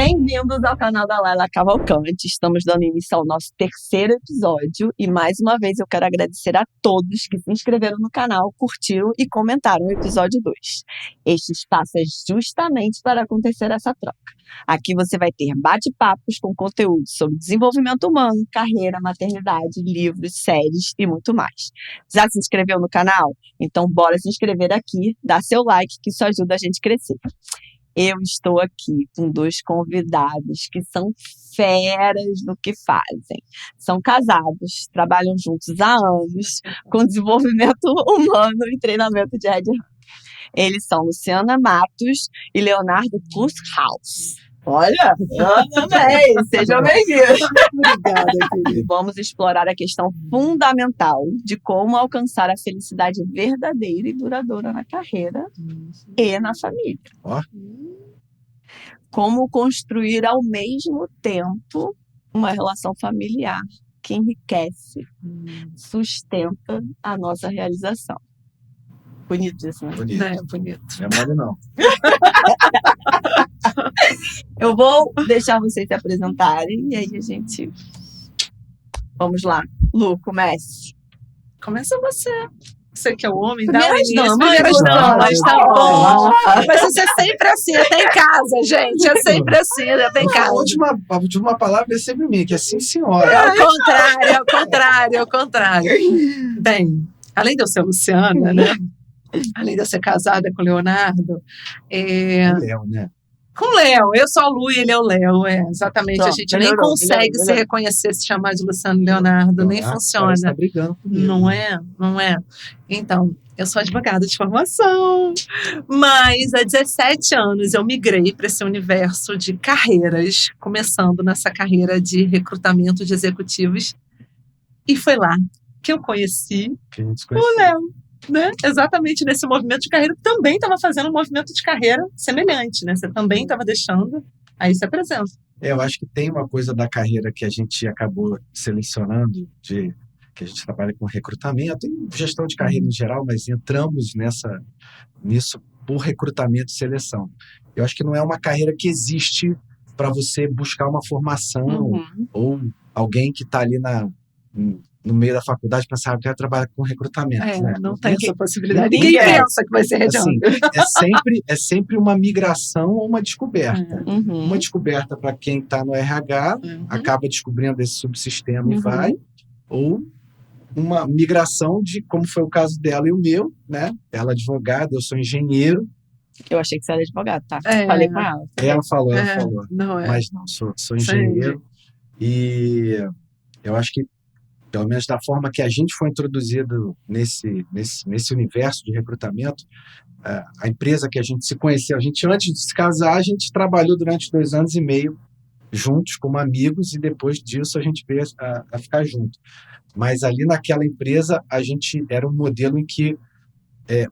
Bem-vindos ao canal da Laila Cavalcante. Estamos dando início ao nosso terceiro episódio e mais uma vez eu quero agradecer a todos que se inscreveram no canal, curtiram e comentaram o episódio 2. Este espaço é justamente para acontecer essa troca. Aqui você vai ter bate-papos com conteúdo sobre desenvolvimento humano, carreira, maternidade, livros, séries e muito mais. Já se inscreveu no canal? Então bora se inscrever aqui, dá seu like que isso ajuda a gente a crescer. Eu estou aqui com dois convidados que são feras no que fazem. São casados, trabalham juntos há anos com desenvolvimento humano e treinamento de headhunter. Eles são Luciana Matos e Leonardo Kusshaus. Olha, eu amei, sejam bem-vindos. Obrigada, querida. Vamos explorar a questão fundamental de como alcançar a felicidade verdadeira e duradoura na carreira e na família. Ó. Como construir ao mesmo tempo uma relação familiar que enriquece, sustenta a nossa realização. Bonito isso, né? Bonito. É bonito. Não é mole, não. Eu vou deixar vocês se apresentarem e aí a gente... Vamos lá. Lu, comece. Começa você. Você que é o homem, Primeiras dá o início. damas, Primeiras damas, tá damas. bom. Mas isso é sempre assim, até em casa, gente. É sempre assim, até em A casa. última palavra é sempre minha, que é sim, senhora. É o contrário. Bem, além de eu ser Luciana, né? Além de eu ser casada com o Leonardo, Léo, né? com o Léo, eu sou a Lu e ele é o Léo, exatamente. Pronto, A gente nem melhorou, consegue se melhorou. reconhecer, se chamar de Luciano e Leonardo, nem funciona. Você tá brigando comigo. Não é? Então, eu sou advogada de formação, mas há 17 anos eu migrei para esse universo de carreiras, começando nessa carreira de recrutamento de executivos, e foi lá que eu conheci Que a gente se o conheceu. Léo, né? Exatamente nesse movimento de carreira, que também estava fazendo um movimento de carreira semelhante, né? Você também estava deixando, aí se apresenta. Eu acho que tem uma coisa da carreira que a gente acabou selecionando, que a gente trabalha com recrutamento e gestão de carreira em geral, mas entramos nisso por recrutamento e seleção. Eu acho que não é uma carreira que existe para você buscar uma formação ou alguém que está ali no meio da faculdade pensar, eu quero trabalhar com recrutamento. né? Não tem Ninguém- essa possibilidade. ninguém Ninguém quer. pensa que vai ser Assim, headhunter. é sempre uma migração ou uma descoberta. Uhum. Uma descoberta para quem está no RH, acaba descobrindo esse subsistema e Uhum. vai, ou uma migração de, como foi o caso dela e o meu, né? Ela é advogada, eu sou engenheiro. Eu achei que você era advogado, tá? É. Falei com ela. Ela falou, Não é. mas não, sou engenheiro. E eu acho que, pelo menos da forma que a gente foi introduzido nesse universo de recrutamento, a empresa que a gente se conheceu, antes de se casar, a gente trabalhou durante 2 anos e meio juntos como amigos e depois disso a gente veio a ficar junto. Mas ali naquela empresa a gente era um modelo em que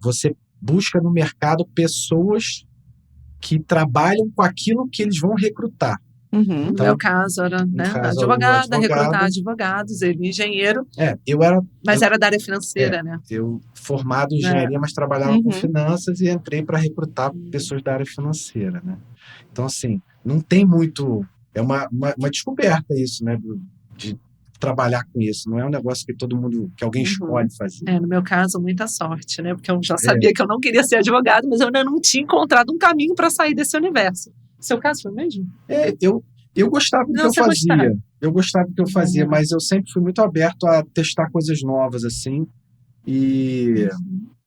você busca no mercado pessoas que trabalham com aquilo que eles vão recrutar. Uhum. No meu caso, era advogada, recrutar advogados, ele engenheiro, mas era da área financeira, né? Eu formado em engenharia, mas trabalhava com finanças e entrei para recrutar pessoas da área financeira, né? Então, assim, não tem muito... É uma descoberta isso, né? De trabalhar com isso. Não é um negócio que alguém escolhe fazer. No meu caso, muita sorte, né? Porque eu já sabia que eu não queria ser advogado, mas eu ainda não tinha encontrado um caminho para sair desse universo. Seu caso foi mesmo? Eu gostava do que eu fazia. Eu gostava do que eu fazia, mas eu sempre fui muito aberto a testar coisas novas, assim. E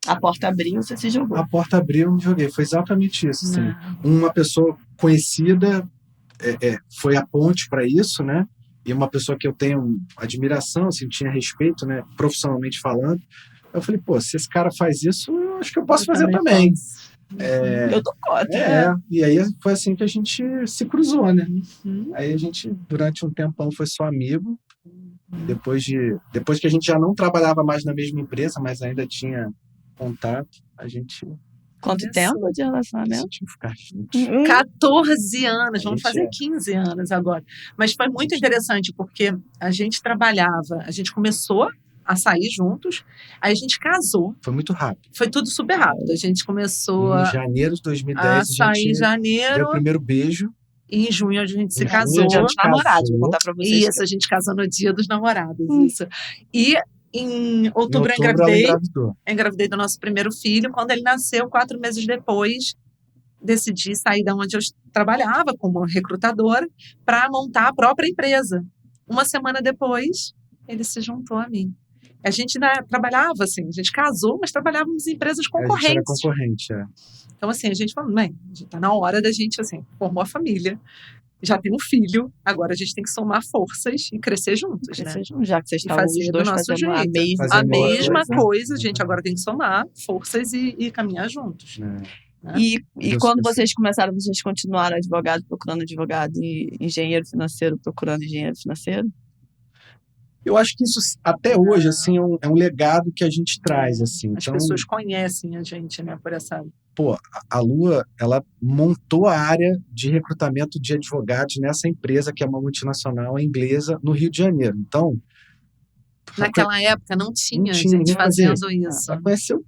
A porta abriu, você se jogou. a porta abriu, eu me joguei. Foi exatamente isso, assim. Uma pessoa conhecida foi a ponte para isso, né? E uma pessoa que eu tenho admiração, assim, tinha respeito, né? Profissionalmente falando. Eu falei, pô, se esse cara faz isso, eu acho que eu posso fazer também. Eu dou conta. E aí foi assim que a gente se cruzou, né? Aí a gente, durante um tempão, foi só amigo. Depois que a gente já não trabalhava mais na mesma empresa, mas ainda tinha contato, a gente Quanto tempo de relacionamento? decidiu ficar juntos. 14 anos, vamos Gente, fazer 15 anos agora. Mas foi muito interessante, porque a gente trabalhava, a gente começou a sair juntos, aí a gente casou, Foi muito rápido. foi tudo super rápido. A gente começou Em a janeiro de 2010, sair a em gente deu janeiro, o primeiro beijo. E em junho a gente se Em junho a casou. Dia gente dos namorados, vou casou. contar pra vocês. Isso, a gente casou no dia dos namorados, isso. E em Em outubro eu outubro ela engravidei. engravidou. Do nosso primeiro filho. Quando ele nasceu, 4 meses depois, decidi sair da onde eu trabalhava como recrutadora para montar a própria empresa. Uma semana depois, ele se juntou a mim. A gente ainda trabalhava assim, a gente casou, mas trabalhávamos em empresas A gente era concorrentes. concorrente, é. Então, assim, a gente falou, bem, tá na hora da gente, assim, formou a família, já tem um filho, agora a gente tem que somar forças e crescer juntos, né? Crescer junto, já que vocês E estavam fazer os do dois nosso fazendo a jeito. mesma, Fazer A a mesma mesma coisa. coisa, a gente agora tem que somar forças e caminhar juntos. E Deu quando super vocês começaram, vocês continuaram advogado procurando advogado e engenheiro financeiro procurando engenheiro financeiro? Eu acho que isso, até hoje, assim, é um legado que a gente traz, assim. As Então, pessoas conhecem a gente, né, por essa... pô, a Lua, ela montou a área de recrutamento de advogados nessa empresa, que é uma multinacional inglesa, no Rio de Janeiro. Então, Naquela época não tinha tinha gente ninguém fazia fazendo isso. ela conheceu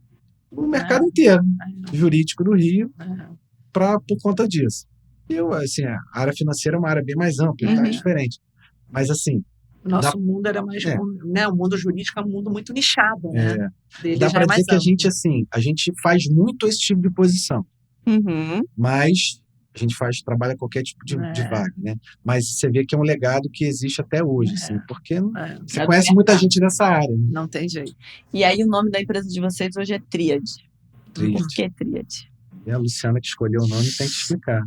o mercado inteiro, jurídico do Rio, por conta disso. Eu, assim, a área financeira é uma área bem mais ampla, tá? Diferente. Mas, assim, O nosso mundo era mais, né, o mundo jurídico é um mundo muito nichado, né? Dele dá já para é mais dizer que a amplo. gente, assim, a gente faz muito esse tipo de posição, mas a gente trabalha qualquer tipo de vaga, né? Mas você vê que é um legado que existe até hoje, assim, porque você conhece muita gente nessa área, né? Não tem jeito. E aí o nome da empresa de vocês hoje é Tríade. Tríade. Por que Tríade? E a Luciana que escolheu o nome tem que explicar.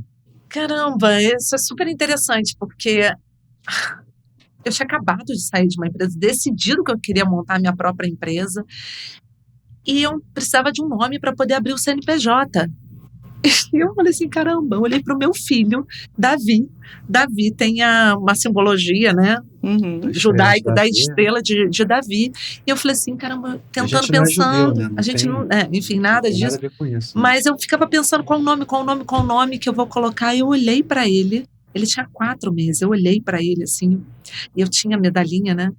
Caramba, isso é super interessante, porque eu tinha acabado de sair de uma empresa, decidido que eu queria montar a minha própria empresa, e eu precisava de um nome para poder abrir o CNPJ. E eu falei assim, caramba, eu olhei para o meu filho, Davi. Davi tem uma simbologia, né, judaica da estrela de Davi. E eu falei assim, caramba, tentando, pensando. Não é judeu, né? A gente não, enfim, nada tem disso. nada a ver com isso, Mas eu ficava pensando qual o nome que eu vou colocar. E eu olhei para ele. Ele tinha 4 meses. Eu olhei para ele assim, e eu tinha a medalhinha, né?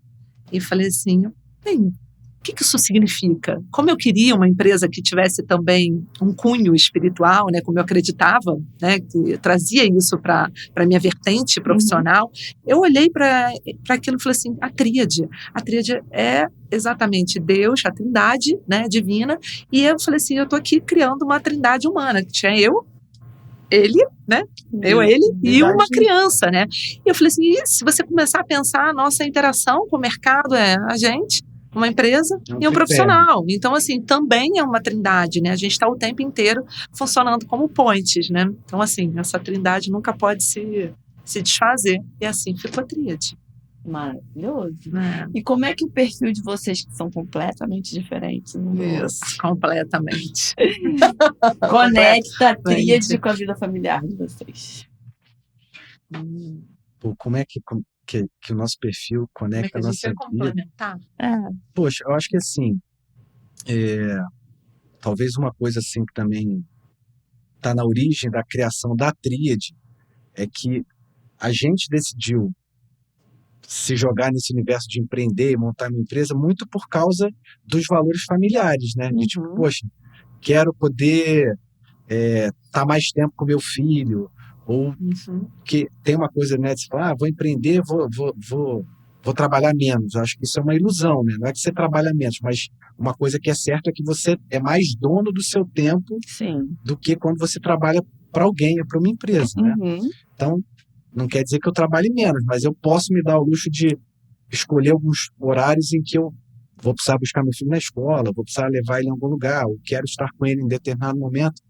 E falei assim, bem, o que isso significa? Como eu queria uma empresa que tivesse também um cunho espiritual, né? Como eu acreditava, né? Que trazia isso para a minha vertente profissional. Eu olhei para aquilo e falei assim, a tríade. A tríade é exatamente Deus, a trindade, né? Divina. E eu falei assim, eu estou aqui criando uma trindade humana, que tinha eu, ele, né? Ele e uma criança, né? E eu falei assim, e se você começar a pensar, a nossa interação com o mercado é a gente, uma empresa e um profissional. Então, assim, também é uma trindade, né? A gente está o tempo inteiro funcionando como pontes, né? Então, assim, essa trindade nunca pode se desfazer. E assim ficou a tríade. Maravilhoso. E como é que o perfil de vocês, que são completamente diferentes, Isso, completamente. conecta a tríade com a vida familiar de vocês? Pô, como é que o nosso perfil conecta a nossa vida? Complementar? Poxa, eu acho que assim, talvez uma coisa assim que também está na origem da criação da tríade é que a gente decidiu se jogar nesse universo de empreender e montar uma empresa muito por causa dos valores familiares, né? De tipo, poxa, quero poder estar mais tempo com meu filho, ou que tem uma coisa, né? De você falar, vou empreender, vou trabalhar menos. Eu acho que isso é uma ilusão, né? Não é que você trabalha menos, mas uma coisa que é certa é que você é mais dono do seu tempo do que quando você trabalha para alguém ou para uma empresa, né? Então, não quer dizer que eu trabalhe menos, mas eu posso me dar o luxo de escolher alguns horários em que eu vou precisar buscar meu filho na escola, vou precisar levar ele em algum lugar, ou quero estar com ele em determinado momento.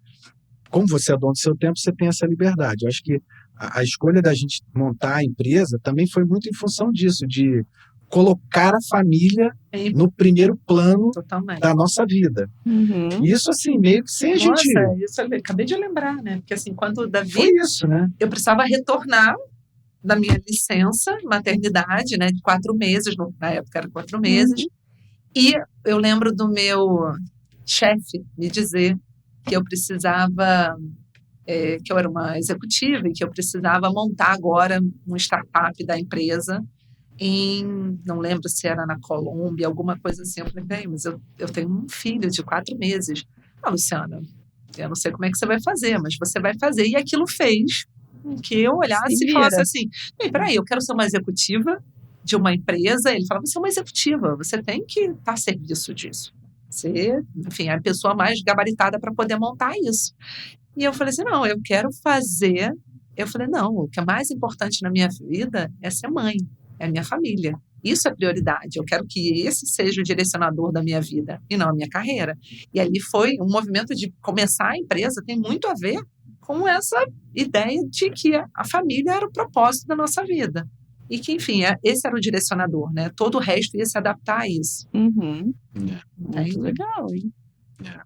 Como você é dono do seu tempo, você tem essa liberdade. Eu acho que a escolha da gente montar a empresa também foi muito em função disso, de colocar a família no primeiro plano da nossa vida. Isso, assim, meio que sem a gente... Nossa, isso eu acabei de lembrar, né? Porque, assim, quando o Davi... Foi isso, né? Eu precisava retornar da minha licença, maternidade, né? De 4 meses, na época era 4 meses. E eu lembro do meu chefe me dizer que eu precisava... que eu era uma executiva e que eu precisava montar agora um startup da empresa não lembro se era na Colômbia, alguma coisa assim. Eu falei, bem, mas eu tenho um filho de 4 meses. Luciana, eu não sei como é que você vai fazer, mas você vai fazer. E aquilo fez que eu olhasse Se e falasse vira. assim, "Ei, peraí, eu quero ser uma executiva de uma empresa." Ele falava, você é uma executiva, você tem que estar a serviço disso. Você, enfim, é a pessoa mais gabaritada para poder montar isso. E eu falei assim, não, eu quero fazer. Eu falei, não, o que é mais importante na minha vida é ser mãe, é a minha família. Isso é prioridade. Eu quero que esse seja o direcionador da minha vida e não a minha carreira. E ali foi um movimento de começar a empresa, tem muito a ver com essa ideia de que a família era o propósito da nossa vida. E que, enfim, esse era o direcionador, né? Todo o resto ia se adaptar a isso. Uhum. Aí, Muito legal, hein?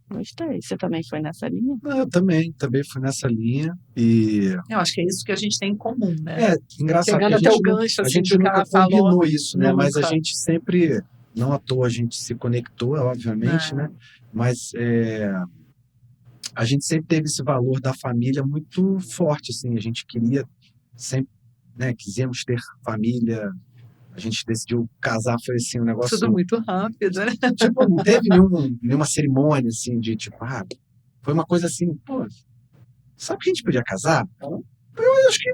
Gostei. Você também foi nessa linha? Não, eu também fui nessa linha e eu acho que é isso que a gente tem em comum, né? engraçado Pegando que até o gancho, a assim, gente do que nunca ela falou, combinou isso, né? Mas a nunca. gente sempre, não à toa, a gente se conectou, obviamente, né? Mas a gente sempre teve esse valor da família muito forte, assim. A gente queria sempre, né? Quisemos ter família. A gente decidiu casar, foi assim um negócio. Tudo muito rápido, né? Tipo, não teve nenhuma cerimônia assim de tipo, foi uma coisa assim, pô, sabe que a gente podia casar? Eu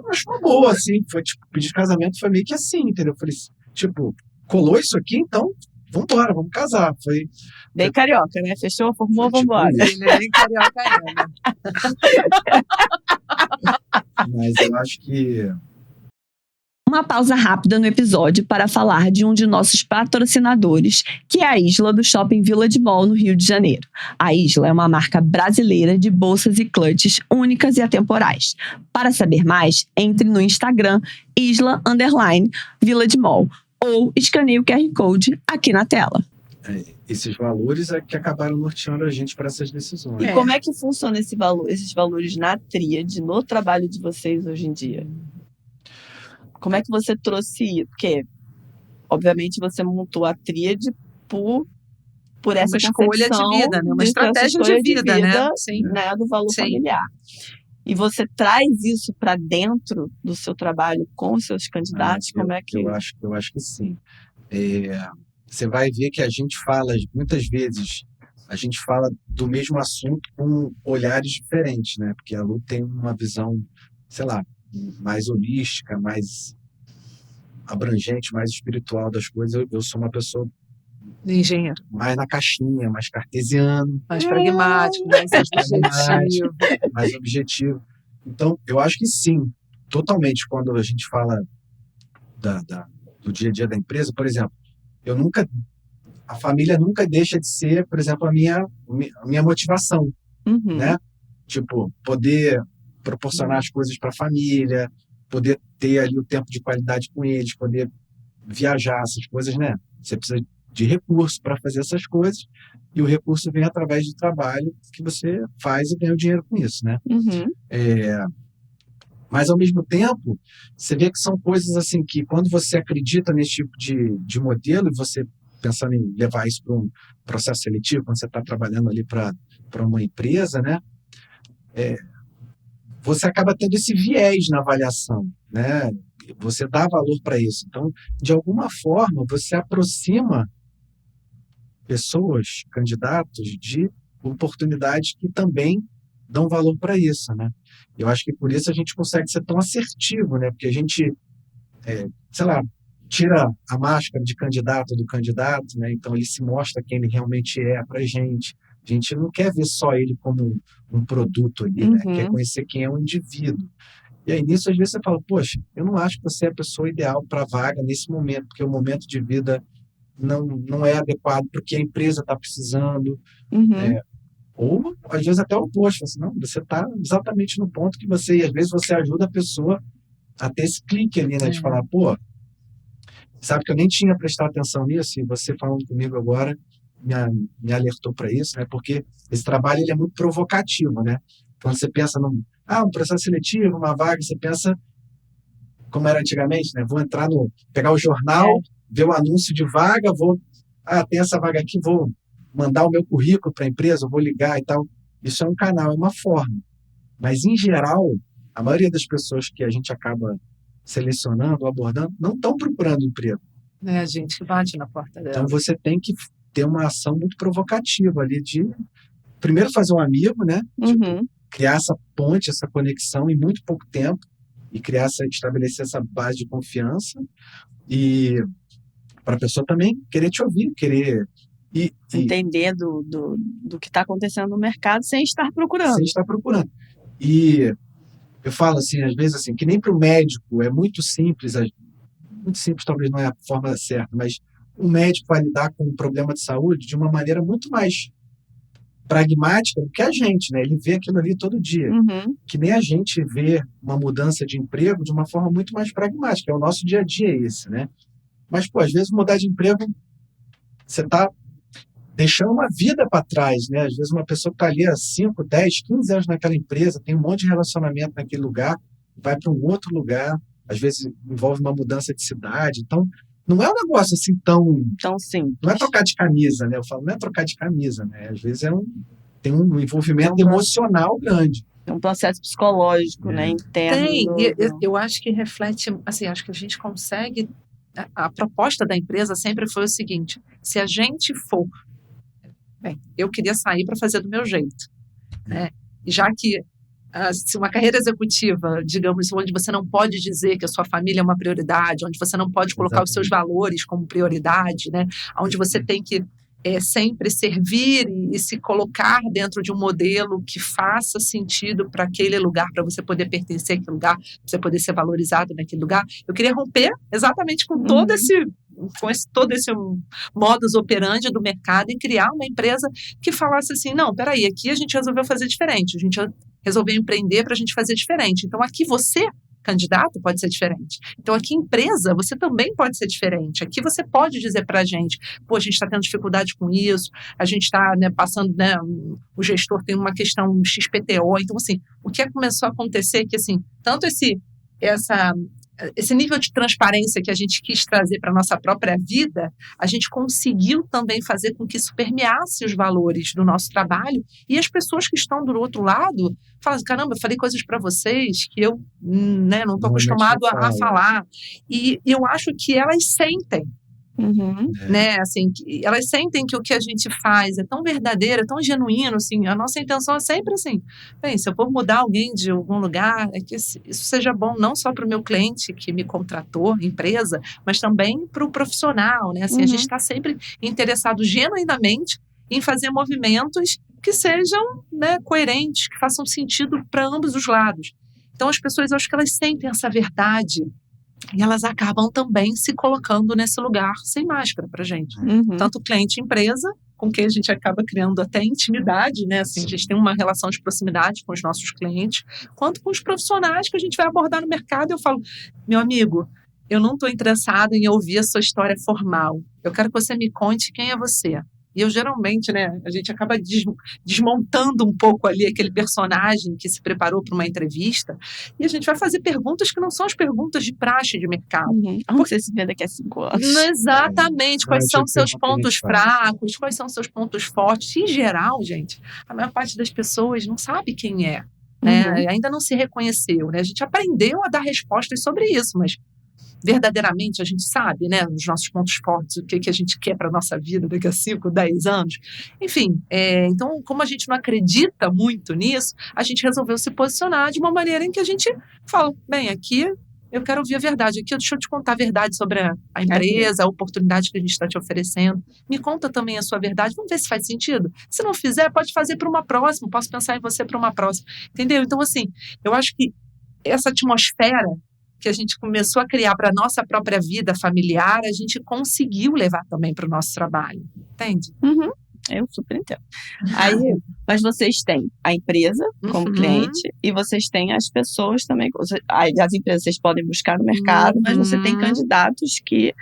acho uma boa, assim. Foi tipo, pedir de casamento foi meio que assim, entendeu? Eu falei, tipo, colou isso aqui, então vambora, vamos casar. Foi Bem carioca, né? Fechou, formou, tipo vambora. isso. Ele é bem carioca ainda. Mas eu acho que Uma pausa rápida no episódio para falar de um de nossos patrocinadores, que é a Isla do Shopping Village Mall, no Rio de Janeiro. A Isla é uma marca brasileira de bolsas e clutches únicas e atemporais. Para saber mais, entre no Instagram Isla_Village Mall ou escaneie o QR Code aqui na tela. esses valores é que acabaram norteando a gente para essas decisões. E como é que funciona esses valores na tríade, no trabalho de vocês hoje em dia? Como é que você trouxe isso? Porque, obviamente, você montou a tríade por essa uma escolha de vida, né? Uma estratégia de vida, né? Sim. Né? Do valor Sim. familiar. E você traz isso para dentro do seu trabalho com os seus candidatos? Como é que... Eu acho que sim. Você vai ver que a gente fala, muitas vezes, a gente fala do mesmo assunto com olhares diferentes, né? Porque a Lu tem uma visão, sei lá, mais holística, mais abrangente, mais espiritual das coisas. Eu sou uma pessoa engenheiro, mais na caixinha, mais cartesiano, mais pragmático, mais objetivo. Então, eu acho que sim, totalmente. Quando a gente fala do dia a dia da empresa, por exemplo, a família nunca deixa de ser, por exemplo, a minha motivação, né? Tipo, poder proporcionar as coisas para a família, poder ter ali o tempo de qualidade com eles, poder viajar, essas coisas, né? Você precisa de recurso para fazer essas coisas, e o recurso vem através do trabalho que você faz e ganha o dinheiro com isso, né? Mas, ao mesmo tempo, você vê que são coisas assim que, quando você acredita nesse tipo de modelo, e você pensando em levar isso para um processo seletivo, quando você está trabalhando ali para uma empresa, né? Você acaba tendo esse viés na avaliação, né? Você dá valor para isso. Então, de alguma forma, você aproxima pessoas, candidatos, de oportunidades que também dão valor para isso, né? Eu acho que por isso a gente consegue ser tão assertivo, né? Porque a gente, sei lá, tira a máscara de candidato do candidato, né? Então ele se mostra quem ele realmente é para a gente. A gente não quer ver só ele como um produto ali, né? Quer conhecer quem é o indivíduo. E aí, nisso, às vezes você fala, poxa, eu não acho que você é a pessoa ideal para a vaga nesse momento, porque o momento de vida não é adequado para o que a empresa está precisando. Ou, às vezes, até o oposto. Assim, não, você está exatamente no ponto que você... E, às vezes, você ajuda a pessoa a ter esse clique ali, né? De falar, pô, sabe que eu nem tinha prestado atenção nisso, e você falando comigo agora me alertou para isso, né? Porque esse trabalho ele é muito provocativo, né? Quando você pensa um processo seletivo, uma vaga, você pensa como era antigamente, né? Vou pegar o jornal, ver o anúncio de vaga, tem essa vaga aqui, vou mandar o meu currículo para a empresa, vou ligar e tal. Isso é um canal, é uma forma. Mas, em geral, a maioria das pessoas que a gente acaba selecionando, abordando, não estão procurando emprego. É a gente que bate na porta dela. Então, você tem que ter uma ação muito provocativa ali de, primeiro, fazer um amigo, né? Criar essa ponte, essa conexão em muito pouco tempo, e estabelecer essa base de confiança e para a pessoa também querer te ouvir, querer entender do que está acontecendo no mercado sem estar procurando. Sem estar procurando. E eu falo assim, às vezes assim, que nem para o médico é muito simples talvez não é a forma certa, mas um médico vai lidar com um problema de saúde de uma maneira muito mais pragmática do que a gente, né? Ele vê aquilo ali todo dia. Uhum. Que nem a gente vê uma mudança de emprego de uma forma muito mais pragmática. É o nosso dia a dia esse, né? Mas, às vezes mudar de emprego, você está deixando uma vida para trás, né? Às vezes uma pessoa que está ali há 5, 10, 15 anos naquela empresa, tem um monte de relacionamento naquele lugar, vai para um outro lugar, às vezes envolve uma mudança de cidade. Então, não é um negócio assim tão simples. Não é trocar de camisa, né? Eu falo, não é trocar de camisa, né? Às vezes tem um envolvimento emocional grande. É um processo psicológico, né? Interno. Eu acho que reflete, assim, acho que a gente consegue. A proposta da empresa sempre foi o seguinte: se a gente for. Bem, eu queria sair para fazer do meu jeito, né? Já que se uma carreira executiva, digamos, onde você não pode dizer que a sua família é uma prioridade, onde você não pode colocar os seus valores como prioridade, né? Onde você tem que sempre servir e se colocar dentro de um modelo que faça sentido para aquele lugar, para você poder pertencer àquele lugar, para você poder ser valorizado naquele lugar. Eu queria romper exatamente com todo esse modus operandi do mercado e criar uma empresa que falasse assim, não, peraí, aqui a gente resolveu fazer diferente, a gente resolveu empreender para a gente fazer diferente. Então, aqui você, candidato, pode ser diferente. Então, aqui empresa, você também pode ser diferente. Aqui você pode dizer para a gente, pô, a gente está tendo dificuldade com isso, a gente está passando, né, o gestor tem uma questão XPTO. Então, assim, o que começou a acontecer é que, assim, tanto esse nível de transparência que a gente quis trazer para a nossa própria vida, a gente conseguiu também fazer com que isso permeasse os valores do nosso trabalho e as pessoas que estão do outro lado falam, caramba, eu falei coisas para vocês que eu, né, não estou acostumado a falar. E eu acho que elas sentem. Uhum. Né, assim, elas sentem que o que a gente faz é tão verdadeiro, é tão genuíno, assim, a nossa intenção é sempre assim, bem, se eu for mudar alguém de algum lugar, é que isso seja bom não só para o meu cliente que me contratou, empresa, mas também para o profissional, né, assim, a gente está sempre interessado genuinamente em fazer movimentos que sejam, né, coerentes, que façam sentido para ambos os lados. Então as pessoas, eu acho que elas sentem essa verdade e elas acabam também se colocando nesse lugar sem máscara pra gente. Uhum. Tanto cliente e empresa, com quem a gente acaba criando até intimidade, né? Assim, a gente tem uma relação de proximidade com os nossos clientes, quanto com os profissionais que a gente vai abordar no mercado. Eu falo, meu amigo, eu não estou interessado em ouvir a sua história formal. Eu quero que você me conte quem é você. E eu geralmente, né, a gente acaba desmontando um pouco ali aquele personagem que se preparou para uma entrevista e a gente vai fazer perguntas que não são as perguntas de praxe de mercado. Uhum. Onde você se vê daqui a 5 anos? Exatamente. Quais são seus pontos fracos? Quais são seus pontos fortes? Em geral, gente, a maior parte das pessoas não sabe quem é. Né? Uhum. Ainda não se reconheceu. Né? A gente aprendeu a dar respostas sobre isso, mas verdadeiramente a gente sabe, né, os nossos pontos fortes, o que a gente quer para a nossa vida daqui a 5, 10 anos. Enfim, então, como a gente não acredita muito nisso, a gente resolveu se posicionar de uma maneira em que a gente fala, bem, aqui eu quero ouvir a verdade, aqui deixa eu te contar a verdade sobre a empresa, a oportunidade que a gente está te oferecendo. Me conta também a sua verdade, vamos ver se faz sentido. Se não fizer, pode fazer para uma próxima, posso pensar em você para uma próxima. Entendeu? Então, assim, eu acho que essa atmosfera que a gente começou a criar para a nossa própria vida familiar, a gente conseguiu levar também para o nosso trabalho, entende? Uhum. Eu super entendo. Aí, mas vocês têm a empresa como cliente e vocês têm as pessoas também. As empresas vocês podem buscar no mercado, mas você tem candidatos que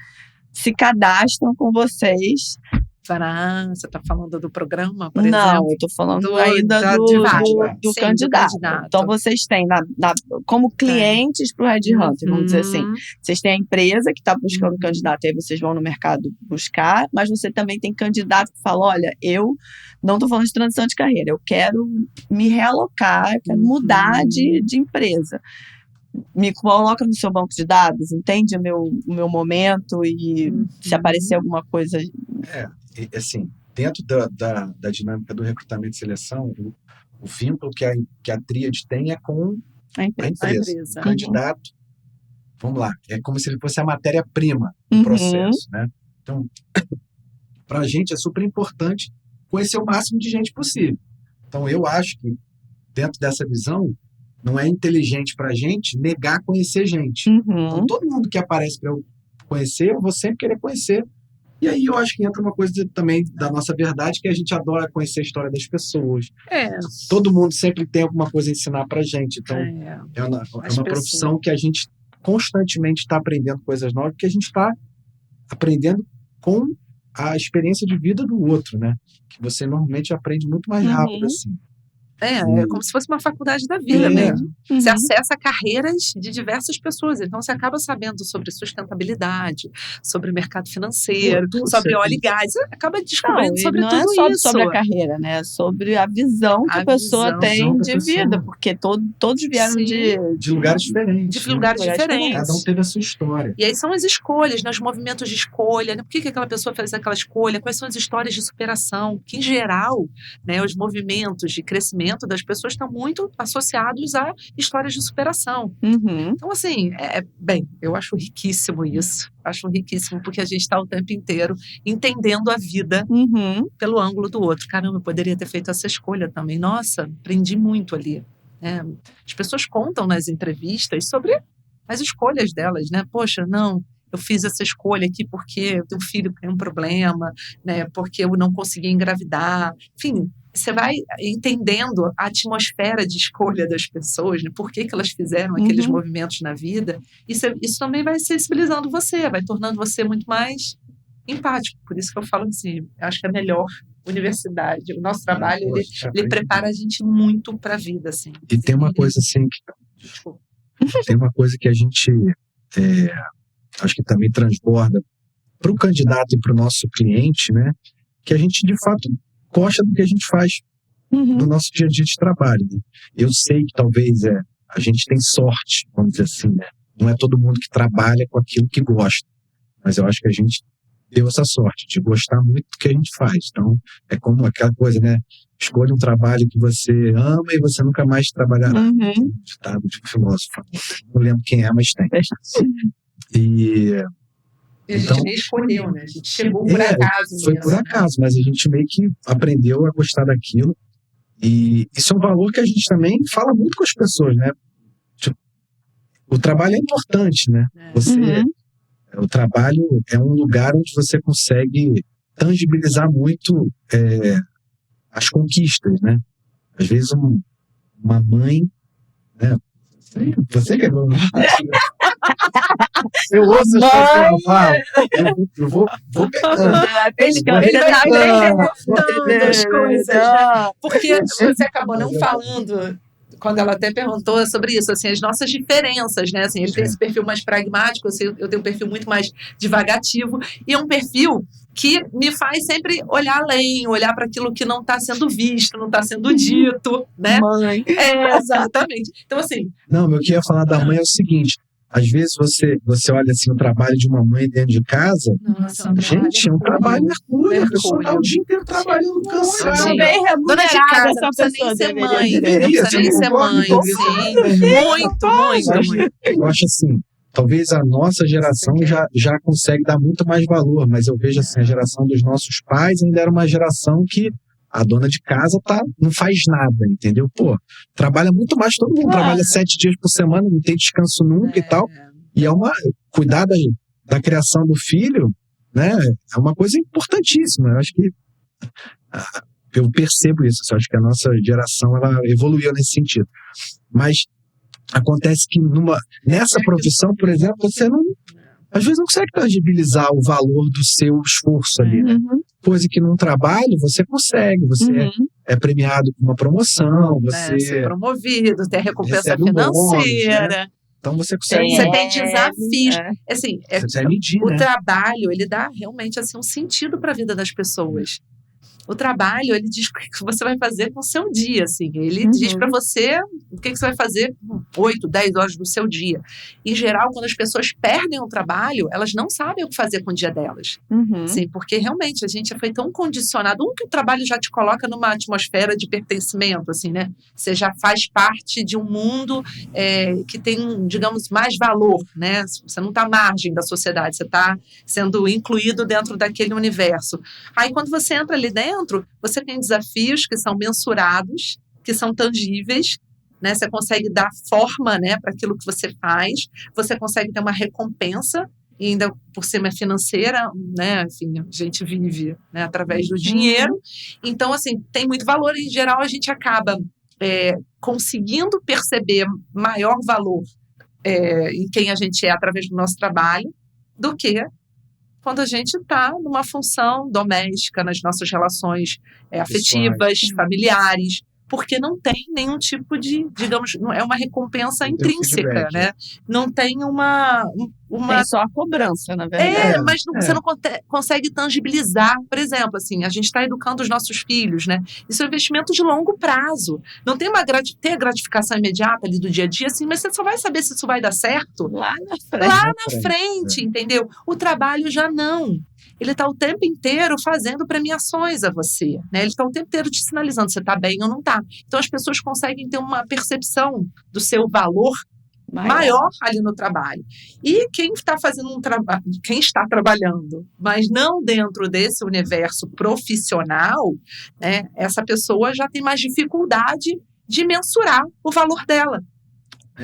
se cadastram com vocês. Você está falando do programa, por exemplo? Não, eu estou falando ainda do candidato. Então, vocês têm como clientes para o Red Hunter, vamos dizer assim. Vocês têm a empresa que está buscando candidato, aí vocês vão no mercado buscar, mas você também tem candidato que fala, olha, eu não estou falando de transição de carreira, eu quero me realocar, eu quero mudar de empresa. Me coloca no seu banco de dados, entende o meu momento e se aparecer alguma coisa... Assim, dentro da dinâmica do recrutamento e seleção, o vínculo que a tríade tem é com A A empresa. empresa. A O candidato, vamos lá, é como se ele fosse a matéria-prima do Uhum. processo, né? Então, para a gente é super importante conhecer o máximo de gente possível. Então, eu acho que dentro dessa visão, não é inteligente para a gente negar conhecer gente. Então, Uhum. todo mundo que aparece para eu conhecer, eu vou sempre querer conhecer. E aí eu acho que entra uma coisa também da nossa verdade, que a gente adora conhecer a história das pessoas. Todo mundo sempre tem alguma coisa a ensinar para a gente. Então, é uma profissão que a gente constantemente está aprendendo coisas novas, porque a gente está aprendendo com a experiência de vida do outro, né? Que você normalmente aprende muito mais rápido, assim. É como se fosse uma faculdade da vida É. mesmo. Você Uhum. acessa carreiras de diversas pessoas, então você acaba sabendo sobre sustentabilidade, sobre mercado financeiro, Tudo sobre isso óleo aqui. e gás. Você acaba Não, descobrindo e sobre não é tudo só isso. sobre a carreira, né? É sobre a visão que A a pessoa visão tem da de pessoa. vida, porque todos vieram Sim. De lugares diferentes. De né? lugares lugares diferentes. Cada um teve a sua história. E aí são as escolhas, né, os movimentos de escolha, né? Por que aquela pessoa fez aquela escolha? Quais são as histórias de superação? Que, em geral, né, os movimentos de crescimento das pessoas estão muito associados a histórias de superação. Uhum. Então, assim, bem, eu acho riquíssimo isso. Acho riquíssimo, porque a gente está o tempo inteiro entendendo a vida Uhum. pelo ângulo do outro. Caramba, eu poderia ter feito essa escolha também. Nossa, aprendi muito ali. Né? As pessoas contam nas entrevistas sobre as escolhas delas, né? Poxa, não, eu fiz essa escolha aqui porque eu tenho um filho que tem um problema, né? Porque eu não consegui engravidar. Enfim, você vai entendendo a atmosfera de escolha das pessoas, né? Por que elas fizeram aqueles Uhum. movimentos na vida. Isso também vai sensibilizando você, vai tornando você muito mais empático. Por isso que eu falo assim, eu acho que é a melhor universidade. O nosso trabalho, ele prepara a gente muito para a vida, assim. E tem uma coisa assim, Desculpa. tem uma coisa que a gente acho que também transborda para o candidato e para o nosso cliente, né? Que a gente de fato gosta do que a gente faz Uhum. no nosso dia a dia de trabalho. Né? Eu sei que talvez a gente tem sorte, vamos dizer assim, né? Não é todo mundo que trabalha com aquilo que gosta, mas eu acho que a gente deu essa sorte de gostar muito do que a gente faz. Então, é como aquela coisa, né? Escolha um trabalho que você ama e você nunca mais trabalhará. Uhum. Ditado de um filósofo. Não lembro quem é, mas tem. E a gente então, nem escolheu, né? A gente chegou por acaso. Foi mesmo, por acaso, mas a gente meio que aprendeu a gostar daquilo. E isso é um valor que a gente também fala muito com as pessoas, né? Tipo, o trabalho é importante, né? Uhum. O trabalho é um lugar onde você consegue tangibilizar muito as conquistas, né? Às vezes uma mãe, né? Você que é eu ouço as coisas que eu falo, eu vou pegando. Ele tá inventando as coisas, né? Porque você acabou não falando, quando ela até perguntou sobre isso, assim, as nossas diferenças, né? Assim, ele tem esse perfil mais pragmático, assim, eu tenho um perfil muito mais divagativo, e é um perfil que me faz sempre olhar além, olhar para aquilo que não está sendo visto, não está sendo dito, né? Mãe. Exatamente. Então, assim... Não, o que eu ia falar da mãe é o seguinte, às vezes você olha assim o trabalho de uma mãe dentro de casa, Nossa, gente, é um trabalho mercúrio, a pessoa tá o dia inteiro trabalhando cansada. Sim. Bem Dona de remunerada casa, essa não precisa nem pessoa ser deveria mãe, ter. não precisa nem ser mãe, sim. Muito. Eu acho assim, talvez a nossa geração já consegue dar muito mais valor, mas eu vejo assim, a geração dos nossos pais ainda era uma geração que a dona de casa não faz nada, entendeu? Pô, trabalha muito mais, todo mundo trabalha 7 dias por semana, não tem descanso nunca e tal. E cuidar da criação do filho, né? É uma coisa importantíssima. Eu acho que eu percebo isso. Eu acho que a nossa geração ela evoluiu nesse sentido. Mas acontece que nessa profissão, por exemplo, você às vezes não consegue tangibilizar o valor do seu esforço ali, né? Coisa que num trabalho você consegue, você é premiado com uma promoção, você ser promovido, ter recompensa recebe um bônus, financeira. né? Então você consegue. Você tem desafios. Assim, você medir, o né? trabalho, ele dá realmente assim, um sentido para a vida das pessoas. O trabalho, ele diz o que você vai fazer com o seu dia, assim. Ele diz para você o que você vai fazer com 8, 10 horas do seu dia. Em geral, quando as pessoas perdem o trabalho, elas não sabem o que fazer com o dia delas. Sim, porque realmente a gente foi tão condicionado. Que o trabalho já te coloca numa atmosfera de pertencimento, assim, né? Você já faz parte de um mundo que tem, digamos, mais valor, né? Você não está à margem da sociedade, você está sendo incluído dentro daquele universo. Aí, quando você entra ali dentro, você tem desafios que são mensurados, que são tangíveis, né? Você consegue dar forma, né, para aquilo que você faz, você consegue ter uma recompensa, e ainda por cima é financeira, né? Enfim, a gente vive, né, através do dinheiro. Então, assim, tem muito valor. Em geral, a gente acaba conseguindo perceber maior valor em quem a gente é através do nosso trabalho do que quando a gente está numa função doméstica, nas nossas relações afetivas, familiares, porque não tem nenhum tipo de, digamos, não é uma recompensa intrínseca, né? Não tem uma... Tem só a cobrança, na verdade. Mas você não consegue tangibilizar. Por exemplo, assim, a gente está educando os nossos filhos, né? Isso é um investimento de longo prazo. Não tem tem a gratificação imediata ali do dia a dia, assim, mas você só vai saber se isso vai dar certo lá na frente, entendeu? O trabalho já não. Ele está o tempo inteiro fazendo premiações a você, né? Ele está o tempo inteiro te sinalizando se você está bem ou não está. Então, as pessoas conseguem ter uma percepção do seu valor maior ali no trabalho. E quem está fazendo quem está trabalhando, mas não dentro desse universo profissional, né? Essa pessoa já tem mais dificuldade de mensurar o valor dela.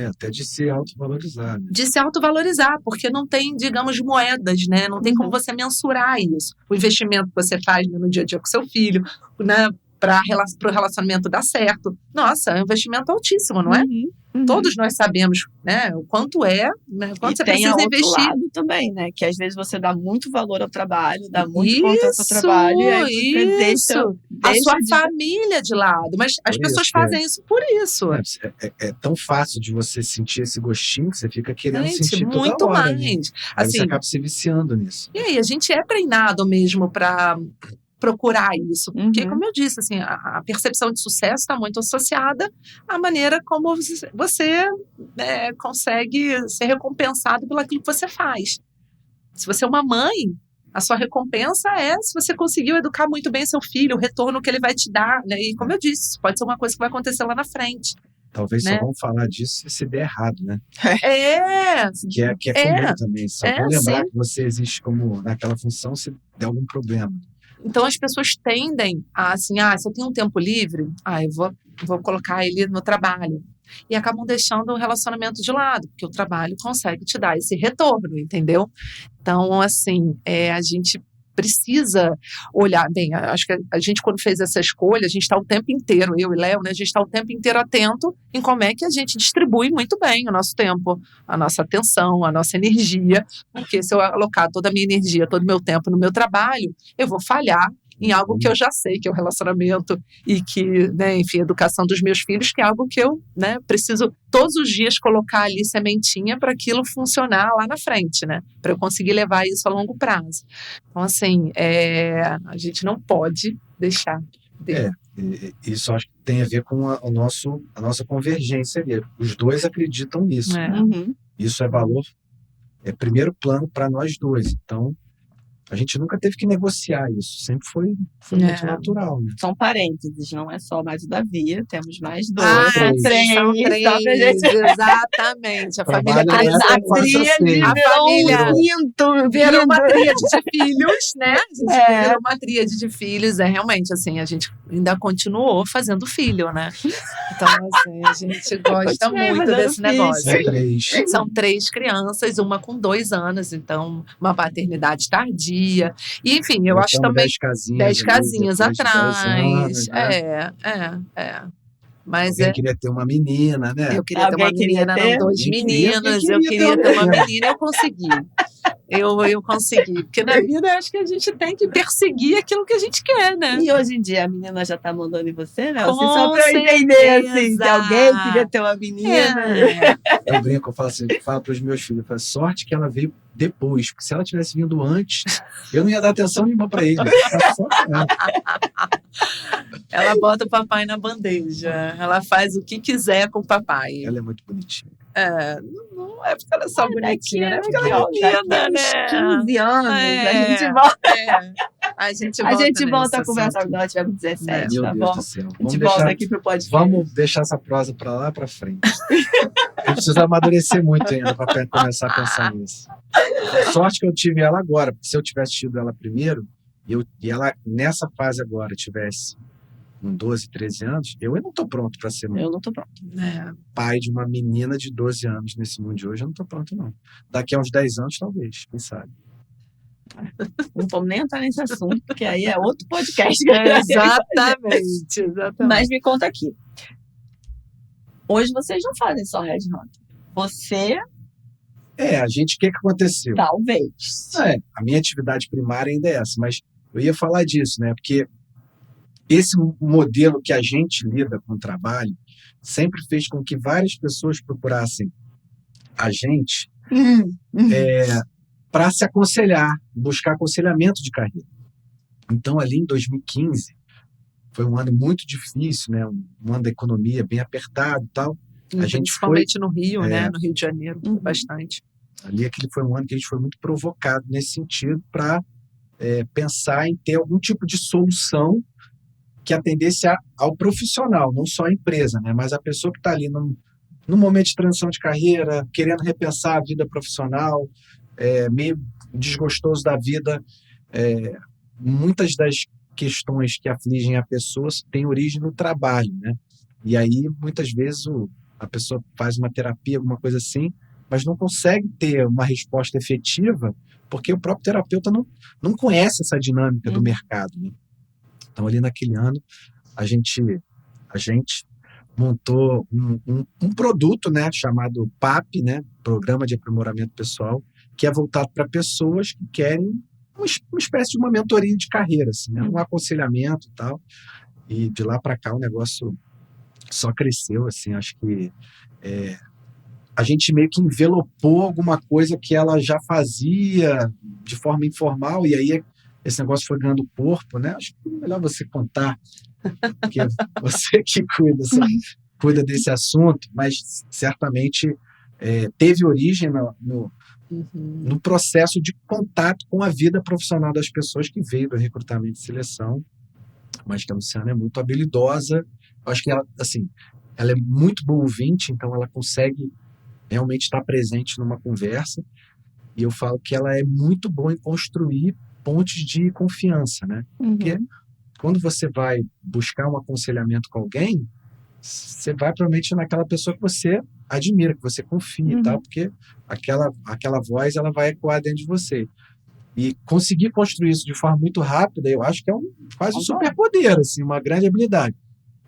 Até de se autovalorizar. Né? De se autovalorizar, porque não tem, digamos, moedas, né? Não tem como você mensurar isso. O investimento que você faz, né, no dia a dia com seu filho, né, para o relacionamento dar certo. Nossa, é um investimento altíssimo, não é? Todos nós sabemos, né, o quanto né, quanto você precisa investir. Lado também, né, que às vezes você dá muito valor ao trabalho, dá muito importância ao trabalho, e aí você deixa a sua família de lado. Mas as pessoas fazem isso por isso. É tão fácil de você sentir esse gostinho que você fica querendo sentir muito toda hora. Mais. Né? Aí assim, você acaba se viciando nisso. E aí, a gente é treinado mesmo para procurar isso, porque como eu disse, assim, a percepção de sucesso está muito associada à maneira como você consegue ser recompensado pelo aquilo que você faz. Se você é uma mãe, a sua recompensa é se você conseguiu educar muito bem seu filho, o retorno que ele vai te dar, né? E como eu disse, pode ser uma coisa que vai acontecer lá na frente. Talvez só vão falar disso se der errado, né? Que é comum também. Só vão lembrar que você existe como naquela função se der algum problema. Então, as pessoas tendem a, assim, se eu tenho um tempo livre, eu vou colocar ele no trabalho. E acabam deixando o relacionamento de lado, porque o trabalho consegue te dar esse retorno, entendeu? Então, assim, a gente precisa olhar bem. Acho que a gente, quando fez essa escolha, a gente está o tempo inteiro, eu e Léo, né, a gente está o tempo inteiro atento em como é que a gente distribui muito bem o nosso tempo, a nossa atenção, a nossa energia, porque se eu alocar toda a minha energia, todo o meu tempo no meu trabalho, eu vou falhar em algo que eu já sei, que é o relacionamento e que, né, enfim, a educação dos meus filhos, que é algo que eu, né, preciso todos os dias colocar ali sementinha para aquilo funcionar lá na frente, né, para eu conseguir levar isso a longo prazo. Então, assim, a gente não pode deixar de... Isso acho que tem a ver com a nossa convergência ali. Os dois acreditam nisso. Né? Isso é valor, é primeiro plano para nós dois. Então, a gente nunca teve que negociar isso, sempre foi muito natural. Né? São parênteses, não é só mais o Davi, temos mais dois. São três, exatamente. A família virou uma tríade de filhos, né? A gente virou uma tríade de filhos, realmente, assim, a gente ainda continuou fazendo filho, né? Então, assim, a gente gosta muito desse negócio. São 3 crianças, uma com 2 anos, então, uma paternidade tardia. E, enfim, eu acho também 10 casinhas atrás. Anos, né? Mas alguém queria ter uma menina, né? Eu queria ter uma menina, não 2 meninas. Eu queria ter uma menina e eu consegui. eu consegui. Porque na vida eu acho que a gente tem que perseguir aquilo que a gente quer, né? E hoje em dia a menina já tá mandando em você, né? Com Só pra eu entender, assim, se certeza. alguém queria ter uma menina. Eu brinco, eu falo assim, eu falo pros meus filhos, eu falo, sorte que ela veio depois, porque se ela tivesse vindo antes, eu não ia dar atenção nenhuma pra ele. Só pra ela. Ela bota o papai na bandeja. Ela faz o que quiser com o papai. Ela é muito bonitinha. Não é porque ela é só bonitinha, né? Porque ela é Daqui menina, uns né? 15 anos, É, a gente volta. A gente A gente volta nesse a conversar assunto. quando ela tiver com 17, Meu tá Deus bom? do céu. A gente volta aqui pro podcast. Vamos deixar essa prosa pra lá pra frente. Eu preciso amadurecer muito ainda pra começar a pensar nisso. Sorte que eu tive ela agora, porque se eu tivesse tido ela primeiro, e ela nessa fase agora tivesse com 12, 13 anos, eu não tô pronto pra ser Eu não tô pronto. pai de uma menina de 12 anos nesse mundo de hoje, eu não tô pronto, não. Daqui a uns 10 anos, talvez, quem sabe. Não vamos nem entrar nesse assunto, porque aí é outro podcast. Exatamente. Mas me conta aqui. Hoje vocês não fazem só Red Hunter. Você, A gente, o que aconteceu? talvez. A minha atividade primária ainda é essa, mas eu ia falar disso, né? Porque esse modelo que a gente lida com o trabalho sempre fez com que várias pessoas procurassem a gente para se aconselhar, buscar aconselhamento de carreira. Então, ali em 2015, foi um ano muito difícil, né? Um ano da economia bem apertado e tal. A gente Principalmente no Rio, né? No Rio de Janeiro, bastante. Ali aquele foi um ano que a gente foi muito provocado nesse sentido para pensar em ter algum tipo de solução que atendesse ao profissional, não só a empresa, né? Mas a pessoa que está ali num momento de transição de carreira, querendo repensar a vida profissional, meio desgostoso da vida. Muitas das questões que afligem a pessoa têm origem no trabalho, né? E aí, muitas vezes, a pessoa faz uma terapia, alguma coisa assim, mas não consegue ter uma resposta efetiva porque o próprio terapeuta não conhece essa dinâmica do mercado, né? Então, ali naquele ano, a gente montou um produto, né, chamado PAP, né, Programa de Aprimoramento Pessoal, que é voltado para pessoas que querem uma espécie de uma mentoria de carreira, assim, né, um aconselhamento e tal. E de lá para cá o negócio só cresceu, assim, acho que a gente meio que envelopou alguma coisa que ela já fazia de forma informal, e aí esse negócio foi ganhando corpo, né? Acho que é melhor você contar, porque você que cuida desse assunto, mas certamente teve origem no processo de contato com a vida profissional das pessoas que veio do recrutamento e seleção, mas que a Luciana é muito habilidosa. Eu acho que ela, assim, ela é muito boa ouvinte, então ela consegue realmente estar presente numa conversa, e eu falo que ela é muito boa em construir pontes de confiança, né? Porque quando você vai buscar um aconselhamento com alguém, você vai provavelmente naquela pessoa que você admira, que você confia e tal, porque aquela voz ela vai ecoar dentro de você. E conseguir construir isso de forma muito rápida, eu acho que é quase um superpoder, assim, uma grande habilidade.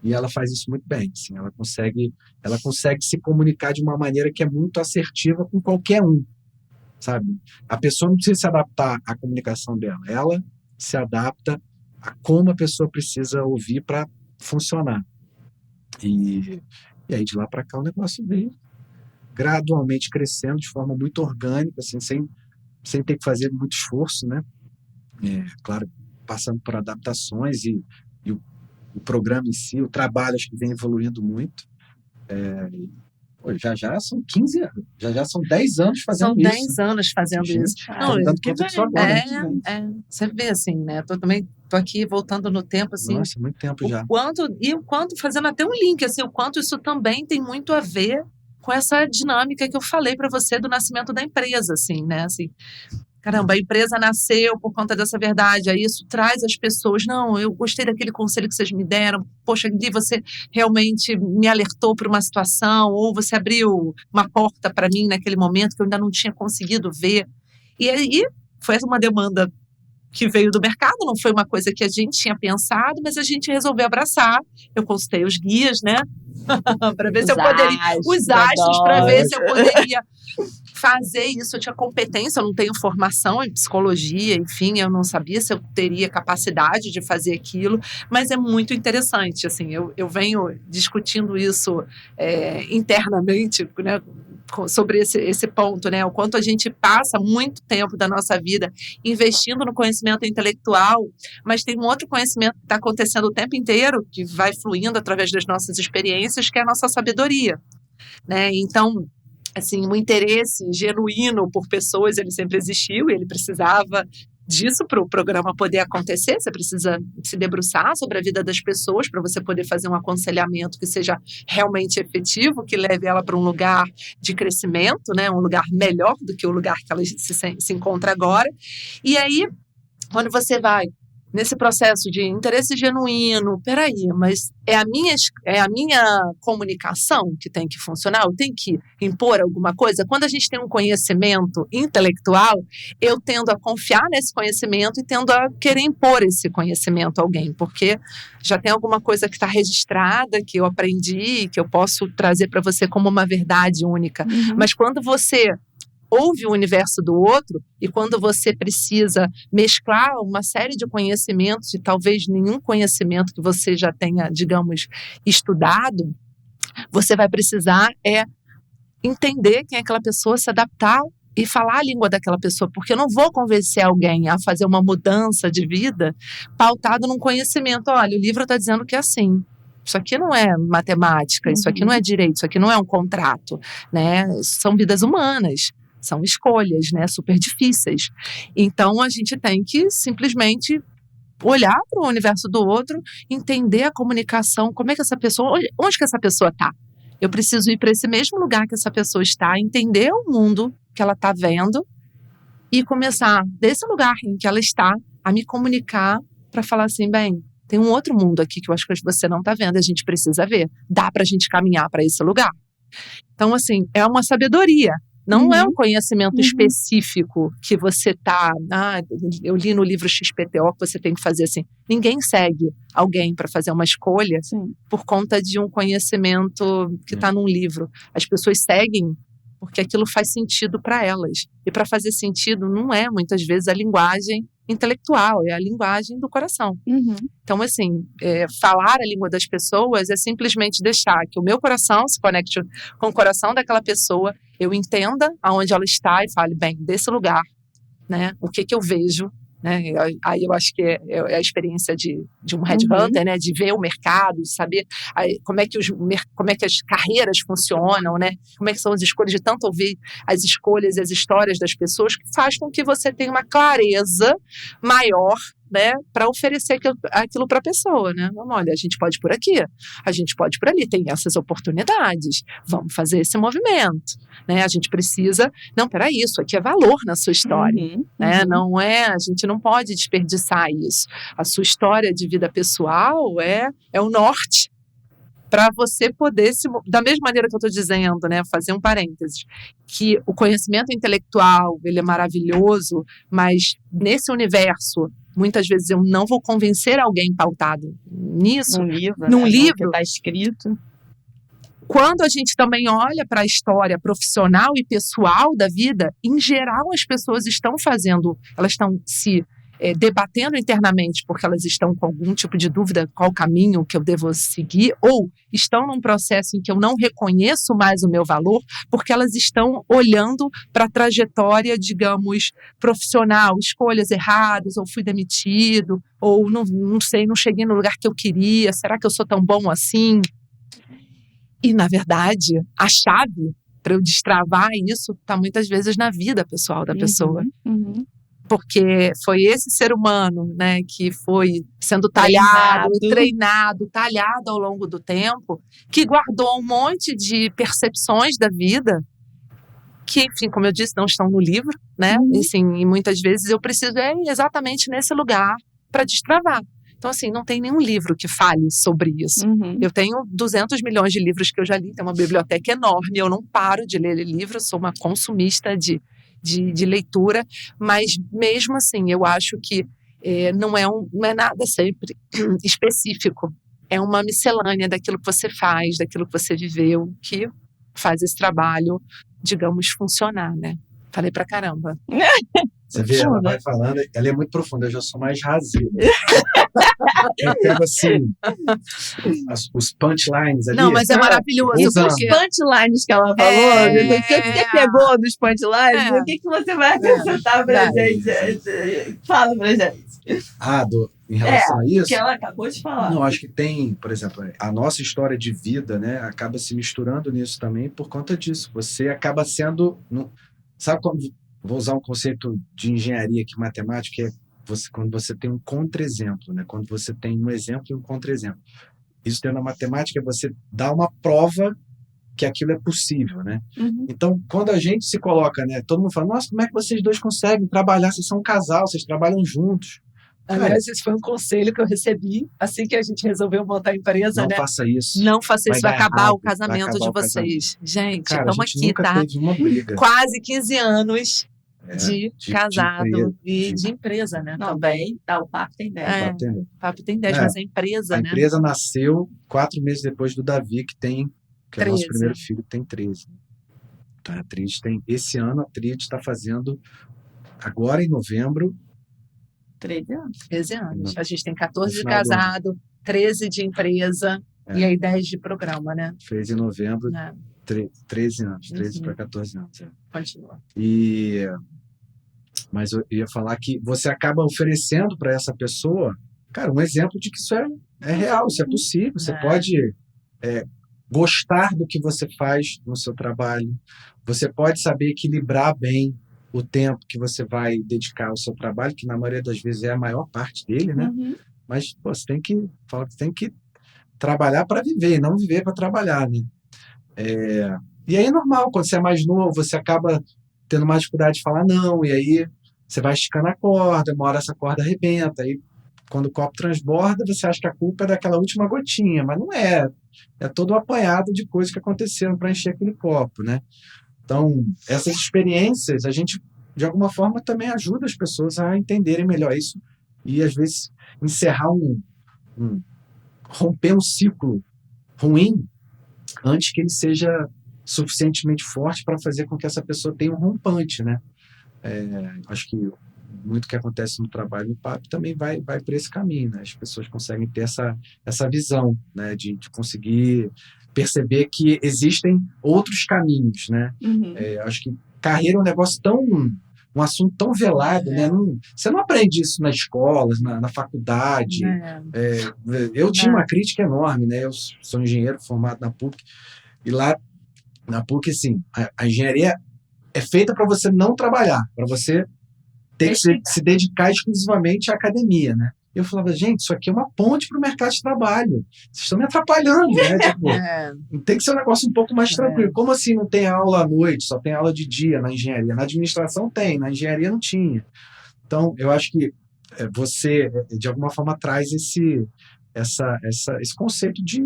E ela faz isso muito bem, assim, ela consegue se comunicar de uma maneira que é muito assertiva com qualquer um, sabe? A pessoa não precisa se adaptar à comunicação dela, ela se adapta a como a pessoa precisa ouvir para funcionar. E aí de lá para cá o negócio veio gradualmente crescendo de forma muito orgânica, assim, sem ter que fazer muito esforço, né? Claro, passando por adaptações e o programa em si, o trabalho acho que vem evoluindo muito. Já são 15 anos, já são 10 anos fazendo isso. São 10 anos fazendo isso. Não, dando conta disso agora. Você vê assim, né? Tô aqui voltando no tempo, assim. Nossa, muito tempo já. O quanto, fazendo até um link, assim, o quanto isso também tem muito a ver com essa dinâmica que eu falei para você do nascimento da empresa, assim, né? Assim, caramba, a empresa nasceu por conta dessa verdade, aí isso traz as pessoas, não, eu gostei daquele conselho que vocês me deram, poxa, Gui, você realmente me alertou para uma situação, ou você abriu uma porta para mim naquele momento que eu ainda não tinha conseguido ver, e aí foi uma demanda que veio do mercado, não foi uma coisa que a gente tinha pensado, mas a gente resolveu abraçar. Eu consultei os guias, né? Para ver se eu poderia. Os astros, para ver se eu poderia fazer isso. Eu tinha competência, eu não tenho formação em psicologia, enfim, eu não sabia se eu teria capacidade de fazer aquilo, mas é muito interessante, assim, eu venho discutindo isso internamente, né, sobre esse ponto, né, o quanto a gente passa muito tempo da nossa vida investindo no conhecimento intelectual, mas tem um outro conhecimento que está acontecendo o tempo inteiro, que vai fluindo através das nossas experiências, que é a nossa sabedoria, né, então, assim, o interesse genuíno por pessoas, ele sempre existiu e ele precisava disso para o programa poder acontecer. Você precisa se debruçar sobre a vida das pessoas para você poder fazer um aconselhamento que seja realmente efetivo, que leve ela para um lugar de crescimento, né? Um lugar melhor do que o lugar que ela se encontra agora. E aí, quando você vai nesse processo de interesse genuíno, peraí, mas é a minha comunicação que tem que funcionar? Eu tenho que impor alguma coisa? Quando a gente tem um conhecimento intelectual, eu tendo a confiar nesse conhecimento e tendo a querer impor esse conhecimento a alguém, porque já tem alguma coisa que está registrada, que eu aprendi, que eu posso trazer para você como uma verdade única. Mas quando você ouve o universo do outro, e quando você precisa mesclar uma série de conhecimentos, e talvez nenhum conhecimento que você já tenha, digamos, estudado, você vai precisar entender quem é aquela pessoa, se adaptar e falar a língua daquela pessoa, porque eu não vou convencer alguém a fazer uma mudança de vida pautado num conhecimento. Olha, o livro está dizendo que é assim. Isso aqui não é matemática, isso aqui não é direito, isso aqui não é um contrato, né? São vidas humanas. São escolhas, né, super difíceis. Então, a gente tem que simplesmente olhar para o universo do outro, entender a comunicação, como é que essa pessoa, onde que essa pessoa está. Eu preciso ir para esse mesmo lugar que essa pessoa está, entender o mundo que ela está vendo e começar, desse lugar em que ela está, a me comunicar para falar assim, bem, tem um outro mundo aqui que eu acho que você não está vendo, a gente precisa ver. Dá para a gente caminhar para esse lugar. Então, assim, é uma sabedoria. Não é um conhecimento específico que você está... eu li no livro XPTO que você tem que fazer assim. Ninguém segue alguém para fazer uma escolha por conta de um conhecimento que está num livro. As pessoas seguem porque aquilo faz sentido para elas. E para fazer sentido não é, muitas vezes, a linguagem intelectual, é a linguagem do coração. Então, assim, falar a língua das pessoas é simplesmente deixar que o meu coração se conecte com o coração daquela pessoa, eu entenda aonde ela está e fale, bem, desse lugar, né, o que eu vejo, né, aí eu acho que é a experiência de um headhunter, né, de ver o mercado, de saber como é que as carreiras funcionam, né, como é que são as escolhas, de tanto ouvir as escolhas e as histórias das pessoas, que faz com que você tenha uma clareza maior, né, para oferecer aquilo para a pessoa, né? Vamos, olha, a gente pode ir por aqui, a gente pode ir por ali, tem essas oportunidades, vamos fazer esse movimento, né? A gente precisa, não, peraí, isso aqui é valor na sua história, né? Não é, a gente não pode desperdiçar isso. A sua história de vida pessoal é o norte para você poder da mesma maneira que eu estou dizendo, né, fazer um parênteses, que o conhecimento intelectual, ele é maravilhoso, mas nesse universo, muitas vezes eu não vou convencer alguém pautado nisso, num livro que está escrito. Quando a gente também olha para a história profissional e pessoal da vida, em geral as pessoas estão elas estão se debatendo internamente porque elas estão com algum tipo de dúvida qual caminho que eu devo seguir, ou estão num processo em que eu não reconheço mais o meu valor, porque elas estão olhando para a trajetória, digamos, profissional, escolhas erradas, ou fui demitido, ou não sei, não cheguei no lugar que eu queria, será que eu sou tão bom assim? E, na verdade, a chave para eu destravar isso está muitas vezes na vida pessoal da pessoa. Porque foi esse ser humano, né, que foi sendo treinado ao longo do tempo, que guardou um monte de percepções da vida que, enfim, como eu disse, não estão no livro, né? E, assim, e muitas vezes eu preciso exatamente nesse lugar para destravar. Então, assim, não tem nenhum livro que fale sobre isso. Eu tenho 200 milhões de livros que eu já li, tem uma biblioteca enorme, eu não paro de ler livros, sou uma consumista de leitura, mas mesmo assim, eu acho que não é nada sempre específico. É uma miscelânea daquilo que você faz, daquilo que você viveu, que faz esse trabalho, digamos, funcionar, né? Falei pra caramba. Você vê, ela vai falando, ela é muito profunda, eu já sou mais rasinho. Eu pego assim, os punchlines ali. Não, mas é maravilhoso. E os punchlines que ela falou, o que você pegou dos punchlines, o que você vai acrescentar pra gente? Fala pra gente. Em relação a isso? Que ela acabou de falar. Não, acho que tem, por exemplo, a nossa história de vida, né, acaba se misturando nisso também por conta disso. Você acaba sendo... Sabe quando... Vou usar um conceito de engenharia aqui, matemática, que é quando você tem um contra-exemplo, né? Quando você tem um exemplo e um contra-exemplo. Isso dentro da matemática é você dar uma prova que aquilo é possível, né? Uhum. Então, quando a gente se coloca, né? Todo mundo fala, nossa, como é que vocês dois conseguem trabalhar? Vocês são um casal, vocês trabalham juntos. Aliás, esse foi um conselho que eu recebi assim que a gente resolveu montar a empresa, não né? Faça isso. Não faça isso, vai acabar errado, o casamento de vocês. Gente, cara, estamos aqui, nunca teve uma briga. Quase 15 anos de casado e de empresa, né? Não, também, o papo tem 10. O papo tem 10, mas a empresa, né? A empresa nasceu 4 meses depois do Davi, que é o nosso primeiro filho, que tem 13. Então, a Tríade esse ano, a Tríade está fazendo, agora em novembro, 13 anos. 13 anos. A gente tem 14 de casado, 13 de empresa e aí 10 de programa, né? Fez em novembro, 13 anos, 13 para 14 anos. Continua. Mas eu ia falar que você acaba oferecendo para essa pessoa, cara, um exemplo de que isso é real, isso é possível. Você pode gostar do que você faz no seu trabalho, você pode saber equilibrar bem o tempo que você vai dedicar ao seu trabalho, que na maioria das vezes é a maior parte dele, né? Uhum. Mas você tem que trabalhar para viver, não viver para trabalhar, né? E aí é normal, quando você é mais novo, você acaba tendo mais dificuldade de falar não, e aí você vai esticando a corda, uma hora essa corda arrebenta, aí quando o copo transborda, você acha que a culpa é daquela última gotinha, mas não é. É todo o apanhado de coisas que aconteceram para encher aquele copo, né? Então, essas experiências, a gente, de alguma forma, também ajuda as pessoas a entenderem melhor isso e, às vezes, romper um ciclo ruim antes que ele seja suficientemente forte para fazer com que essa pessoa tenha um rompante, né? Acho que muito que acontece no trabalho no PAP também vai por esse caminho, né? As pessoas conseguem ter essa visão, né? De conseguir perceber que existem outros caminhos, né? Uhum. Acho que carreira é um negócio um assunto tão velado, né? Você não aprende isso na escola, na faculdade. Eu tinha uma crítica enorme, né? Eu sou engenheiro formado na PUC, e lá na PUC, assim, a engenharia é feita para você não trabalhar, para você ter que se dedicar exclusivamente à academia, né? Eu falava, gente, isso aqui é uma ponte para o mercado de trabalho. Vocês estão me atrapalhando, né? Tipo, tem que ser um negócio um pouco mais tranquilo. Como assim não tem aula à noite, só tem aula de dia na engenharia? Na administração tem, na engenharia não tinha. Então, eu acho que você, de alguma forma, traz esse conceito de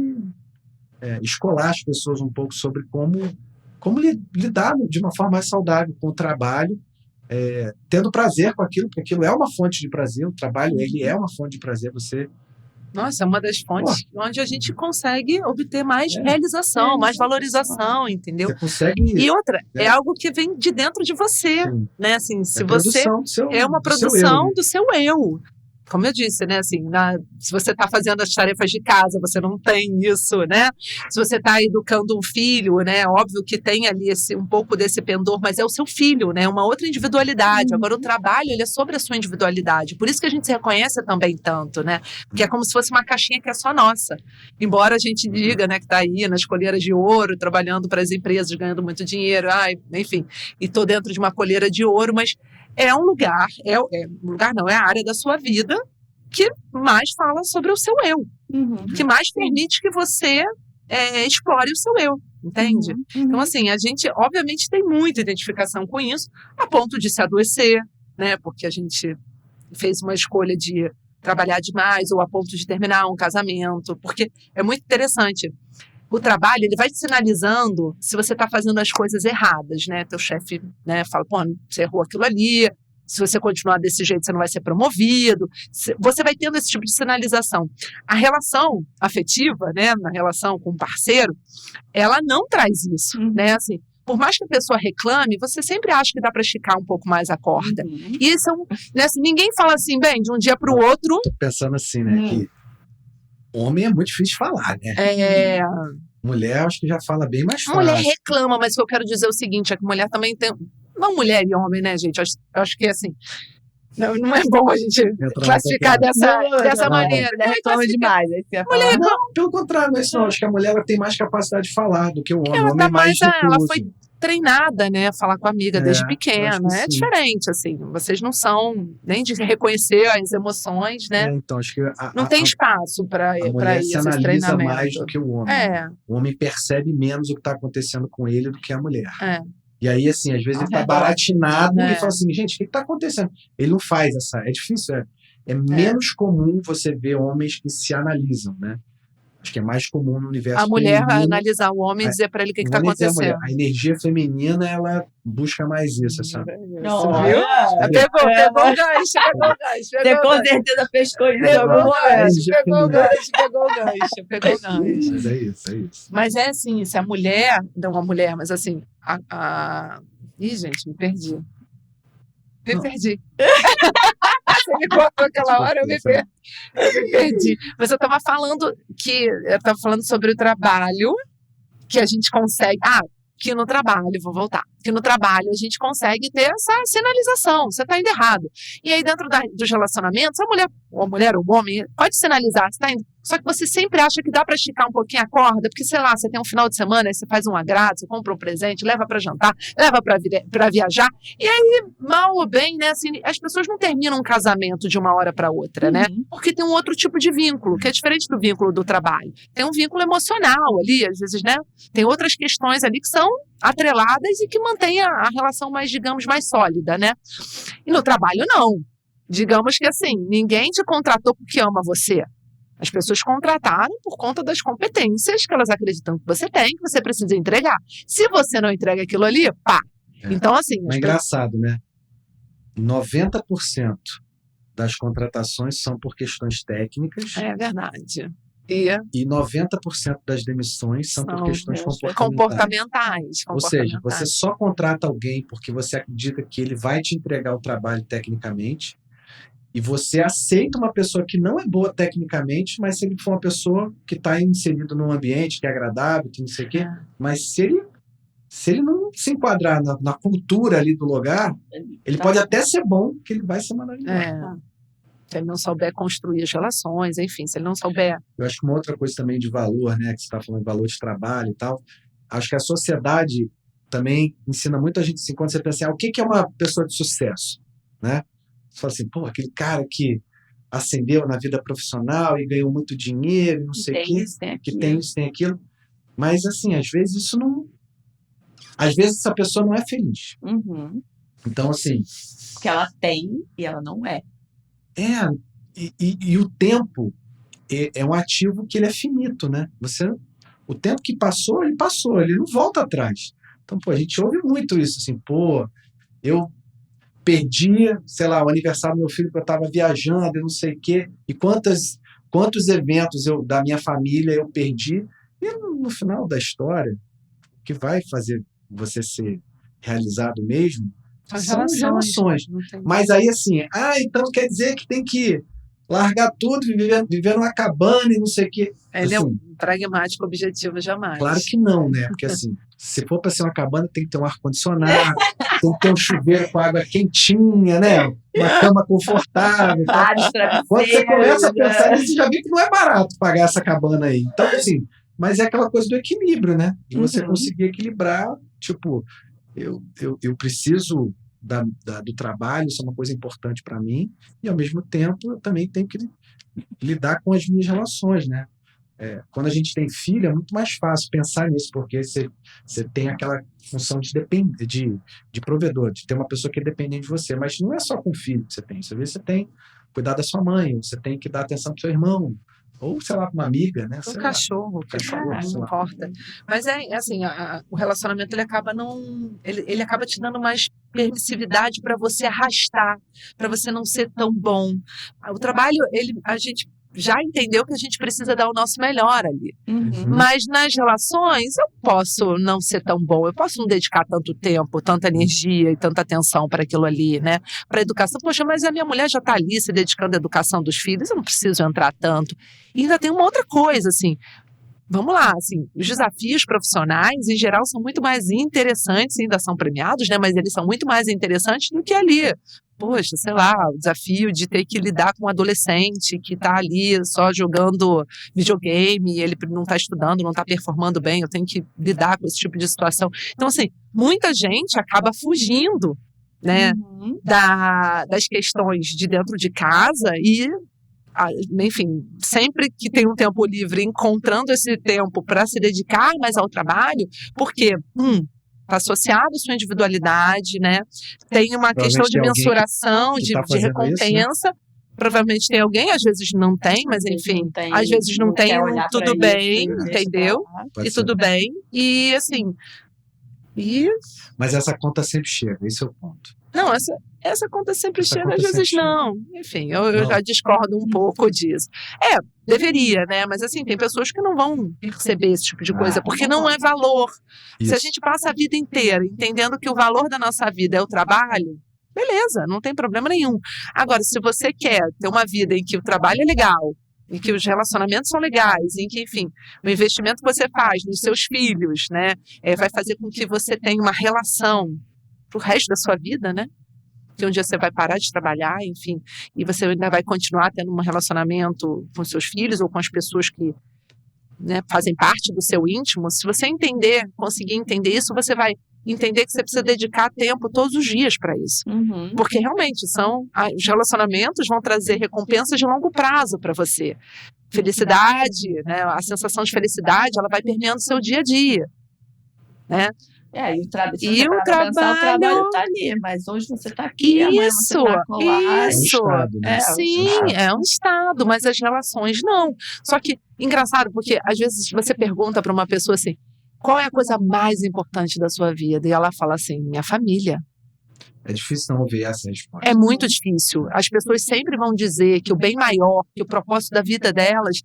escolar as pessoas um pouco sobre como lidar de uma forma mais saudável com o trabalho, tendo prazer com aquilo, porque aquilo é uma fonte de prazer, o trabalho ele é uma fonte de prazer, Nossa, é uma das fontes onde a gente consegue obter mais realização, mais valorização, entendeu? Você consegue... E outra, é algo que vem de dentro de você, né? Assim, se você é uma produção do seu eu. Como eu disse, né, assim, se você está fazendo as tarefas de casa, você não tem isso, né? Se você está educando um filho, né, óbvio que tem ali um pouco desse pendor, mas é o seu filho, né, uma outra individualidade. Agora, o trabalho, ele é sobre a sua individualidade. Por isso que a gente se reconhece também tanto, né? Porque é como se fosse uma caixinha que é só nossa. Embora a gente diga, né, que está aí nas colheiras de ouro, trabalhando para as empresas, ganhando muito dinheiro, enfim, e estou dentro de uma colheira de ouro, mas é um lugar, é a área da sua vida que mais fala sobre o seu eu, que mais permite que você explore o seu eu, entende? Então, assim, a gente, obviamente, tem muita identificação com isso, a ponto de se adoecer, né? Porque a gente fez uma escolha de trabalhar demais ou a ponto de terminar um casamento, porque é muito interessante. O trabalho, ele vai te sinalizando se você está fazendo as coisas erradas, né? Teu chefe, né, fala, pô, você errou aquilo ali, se você continuar desse jeito, você não vai ser promovido. Você vai tendo esse tipo de sinalização. A relação afetiva, né, na relação com o parceiro, ela não traz isso, né? Assim, por mais que a pessoa reclame, você sempre acha que dá para esticar um pouco mais a corda. E isso é né, assim, ninguém fala assim, bem, de um dia para o outro. Tô pensando assim, né, que homem é muito difícil de falar, né? Mulher, acho que já fala bem mais fácil. Mulher reclama, mas o que eu quero dizer é o seguinte, é que mulher também tem... Não mulher e homem, né, gente? Eu acho que, assim, não é bom a gente classificar dessa maneira. Mulher reclama demais. Aí você mulher reclama. Não, pelo contrário, mas não, acho que a mulher ela tem mais capacidade de falar do que o homem. Ela, o homem é mais ela recluso. foi treinada, né, a falar com a amiga desde pequena. acho que É sim. diferente, assim. Vocês não são nem de reconhecer as emoções, né? Então, acho que não tem espaço para a mulher isso, se esse analisa treinamento. mais do que o homem. O homem percebe menos o que está acontecendo com ele do que a mulher. E aí, assim, às vezes ele está baratinado e fala assim, gente, o que está acontecendo? Ele não faz essa... É difícil, é menos comum você ver homens que se analisam, né? Acho que é mais comum no universo a mulher feminino. Analisar o homem e dizer para ele o que está A acontecendo. energia feminina, ela busca mais isso, sabe? Não, viu? Pegou o gancho, Você com certeza pescou isso. Pegou o gancho. Mas é isso. Mas é assim, se a mulher, não a mulher, mas assim, Ih, gente, me perdi. Perdi. Você me contou aquela hora, eu me perdi. Mas eu estava falando sobre o trabalho que a gente consegue. Que no trabalho, vou voltar. Que no trabalho a gente consegue ter essa sinalização. Você está indo errado. E aí, dentro dos relacionamentos, a mulher ou o homem pode sinalizar, você está indo. Só que você sempre acha que dá para esticar um pouquinho a corda, porque, sei lá, você tem um final de semana, aí você faz um agrado, você compra um presente, leva para jantar, leva para viajar. E aí, mal ou bem, né, assim, as pessoas não terminam um casamento de uma hora para outra, né? Porque tem um outro tipo de vínculo, que é diferente do vínculo do trabalho. Tem um vínculo emocional ali, às vezes, né? Tem outras questões ali que são atreladas e que mantêm a relação mais, digamos, mais sólida, né? E no trabalho, não. Digamos que, assim, ninguém te contratou porque ama você. As pessoas contrataram por conta das competências que elas acreditam que você tem, que você precisa entregar. Se você não entrega aquilo ali, pá. Então, assim... É engraçado, né? 90% das contratações são por questões técnicas. É verdade. E 90% das demissões são por questões comportamentais. Ou seja, você só contrata alguém porque você acredita que ele vai te entregar o trabalho tecnicamente, e você aceita uma pessoa que não é boa tecnicamente, mas se ele for uma pessoa que está inserido num ambiente que é agradável, que não sei o quê, mas se ele não se enquadrar na cultura ali do lugar, ele pode até ser bom, que ele vai ser mandado embora. Se ele não souber construir as relações, enfim, se ele não souber... Eu acho que uma outra coisa também de valor, né, que você está falando de valor de trabalho e tal, acho que a sociedade também ensina muito a gente, assim, quando você pensa, o que é uma pessoa de sucesso, né? Você fala assim, pô, aquele cara que ascendeu na vida profissional e ganhou muito dinheiro, não sei o quê, que tem isso, tem aquilo. Mas, assim, às vezes isso não... Às vezes essa pessoa não é feliz. Então, assim... Porque ela tem e ela não é. E o tempo é um ativo que ele é finito, né? O tempo que passou, ele não volta atrás. Então, pô, a gente ouve muito isso, assim, pô, eu perdi, sei lá, o aniversário do meu filho, porque eu estava viajando e não sei o quê, e quantos eventos da minha família eu perdi, e no final da história, o que vai fazer você ser realizado mesmo são as relações. Mas aí, assim, então quer dizer que tem que largar tudo e viver numa cabana e não sei o quê. Ele assim, é um pragmático objetivo jamais. Claro que não, né? Porque, assim, se for para ser uma cabana, tem que ter um ar-condicionado, tem que ter um chuveiro com água quentinha, né? Uma cama confortável. Quando você começa a pensar nisso, você já vê que não é barato pagar essa cabana aí. Então, assim, mas é aquela coisa do equilíbrio, né? De você conseguir equilibrar, tipo, eu preciso do trabalho, isso é uma coisa importante para mim, e ao mesmo tempo eu também tenho que lidar com as minhas relações, né? Quando a gente tem filho, é muito mais fácil pensar nisso, porque você tem aquela função de provedor, de ter uma pessoa que é dependente de você, mas não é só com o filho que você tem, às vezes você tem que cuidar da sua mãe, você tem que dar atenção para o seu irmão, ou, sei lá, uma amiga, né? Um cachorro, não importa. Mas assim, o relacionamento ele acaba te dando mais permissividade para você arrastar, para você não ser tão bom. O trabalho, a gente já entendeu que a gente precisa dar o nosso melhor ali. Mas nas relações, eu posso não ser tão bom, eu posso não dedicar tanto tempo, tanta energia e tanta atenção para aquilo ali, né? Para a educação. Poxa, mas a minha mulher já está ali se dedicando à educação dos filhos, eu não preciso entrar tanto. E ainda tem uma outra coisa, assim, vamos lá, assim, os desafios profissionais, em geral, são muito mais interessantes, ainda são premiados, né? Mas eles são muito mais interessantes do que ali. Poxa, sei lá, o desafio de ter que lidar com um adolescente que está ali só jogando videogame, ele não está estudando, não está performando bem, eu tenho que lidar com esse tipo de situação. Então, assim, muita gente acaba fugindo, né, das questões de dentro de casa e, enfim, sempre que tem um tempo livre, encontrando esse tempo para se dedicar mais ao trabalho, porque, está associado à sua individualidade, né? Tem uma questão de mensuração, de recompensa. Isso, né? Provavelmente tem alguém, às vezes não tem, mas enfim, às vezes não tem, tudo bem, entendeu? E tudo bem. E assim. Mas essa conta sempre chega, esse é o ponto. Não, essa conta sempre chega, às vezes não. Enfim, eu já discordo um pouco disso. Deveria, né? Mas assim, tem pessoas que não vão perceber esse tipo de coisa, porque não é valor. Isso. Se a gente passa a vida inteira entendendo que o valor da nossa vida é o trabalho, beleza, não tem problema nenhum. Agora, se você quer ter uma vida em que o trabalho é legal, em que os relacionamentos são legais, em que, enfim, o investimento que você faz nos seus filhos, né, vai fazer com que você tenha uma relação pro resto da sua vida, né? Que um dia você vai parar de trabalhar, enfim, e você ainda vai continuar tendo um relacionamento com seus filhos ou com as pessoas que, né, fazem parte do seu íntimo. Se você conseguir entender isso, você vai entender que você precisa dedicar tempo todos os dias para isso. Porque realmente os relacionamentos vão trazer recompensas de longo prazo para você. Felicidade, né, a sensação de felicidade, ela vai permeando o seu dia a dia, né? E o trabalho está ali, mas hoje você está aqui, amanhã você está colar. Isso. É um estado, mas as relações não. Só que, engraçado, porque às vezes você pergunta para uma pessoa assim, qual é a coisa mais importante da sua vida? E ela fala assim, minha família. É difícil não ouvir essa resposta. É muito difícil. As pessoas sempre vão dizer que o bem maior, que o propósito da vida delas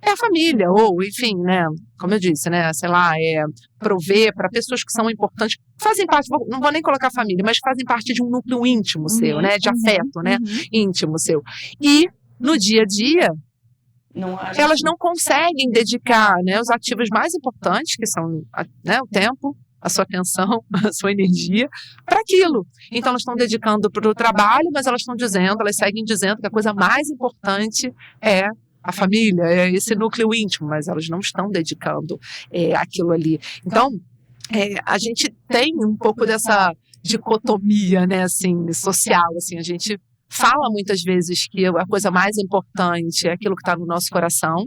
é a família, ou, enfim, né, como eu disse, né, sei lá, prover para pessoas que são importantes, fazem parte, não vou nem colocar família, mas fazem parte de um núcleo íntimo seu, né, de afeto, né, íntimo seu. E, no dia a dia, elas não conseguem dedicar, né, os ativos mais importantes, que são, né, o tempo, a sua atenção, a sua energia, para aquilo. Então, elas estão dedicando para o trabalho, mas elas seguem dizendo que a coisa mais importante é a família, é esse núcleo íntimo, mas elas não estão dedicando aquilo ali. Então, a gente tem um pouco dessa dicotomia, né, assim, social, assim, a gente fala muitas vezes que a coisa mais importante é aquilo que está no nosso coração,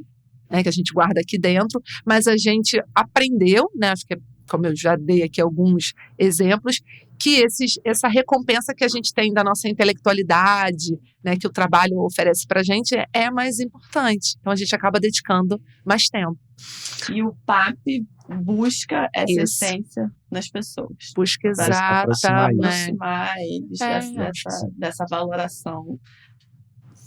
né, que a gente guarda aqui dentro, mas a gente aprendeu, né, acho que como eu já dei aqui alguns exemplos, que essa recompensa que a gente tem da nossa intelectualidade, né, que o trabalho oferece para a gente, é mais importante. Então, a gente acaba dedicando mais tempo. E o PAP busca essa essência nas pessoas. Busca aproximar eles dessa valoração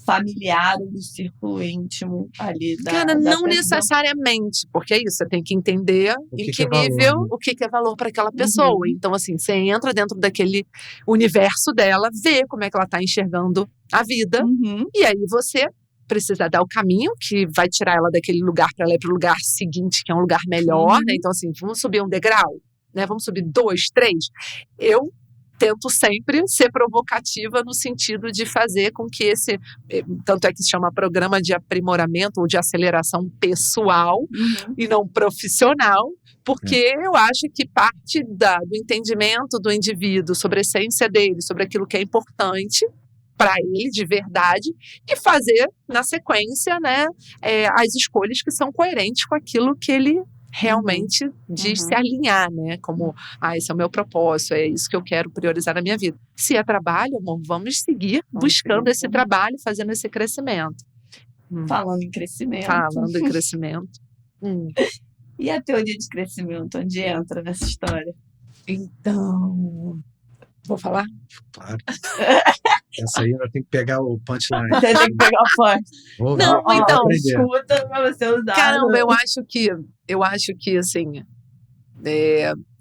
familiar do círculo íntimo ali da Cara, não necessariamente, porque é isso, você tem que entender em que nível, o que é valor para aquela pessoa. Então, assim, você entra dentro daquele universo dela, vê como é que ela está enxergando a vida, e aí você precisa dar o caminho que vai tirar ela daquele lugar para ela ir para o lugar seguinte, que é um lugar melhor, né? Então, assim, vamos subir um degrau, né? Vamos subir 2, 3. Eu tento sempre ser provocativa no sentido de fazer com que tanto é que se chama programa de aprimoramento ou de aceleração pessoal e não profissional, porque eu acho que parte do entendimento do indivíduo sobre a essência dele, sobre aquilo que é importante para ele de verdade, e fazer na sequência, né, as escolhas que são coerentes com aquilo que ele realmente diz se alinhar, né? Como, esse é o meu propósito, é isso que eu quero priorizar na minha vida. Se é trabalho, amor, vamos seguir buscando esse trabalho, fazendo esse crescimento. Falando em crescimento. E a teoria de crescimento, onde entra nessa história? Então, Vou falar? Claro. Essa aí ela tem que pegar o punchline. Você tem que pegar o fã. Não, então, escuta pra você usar. Caramba, eu acho que assim,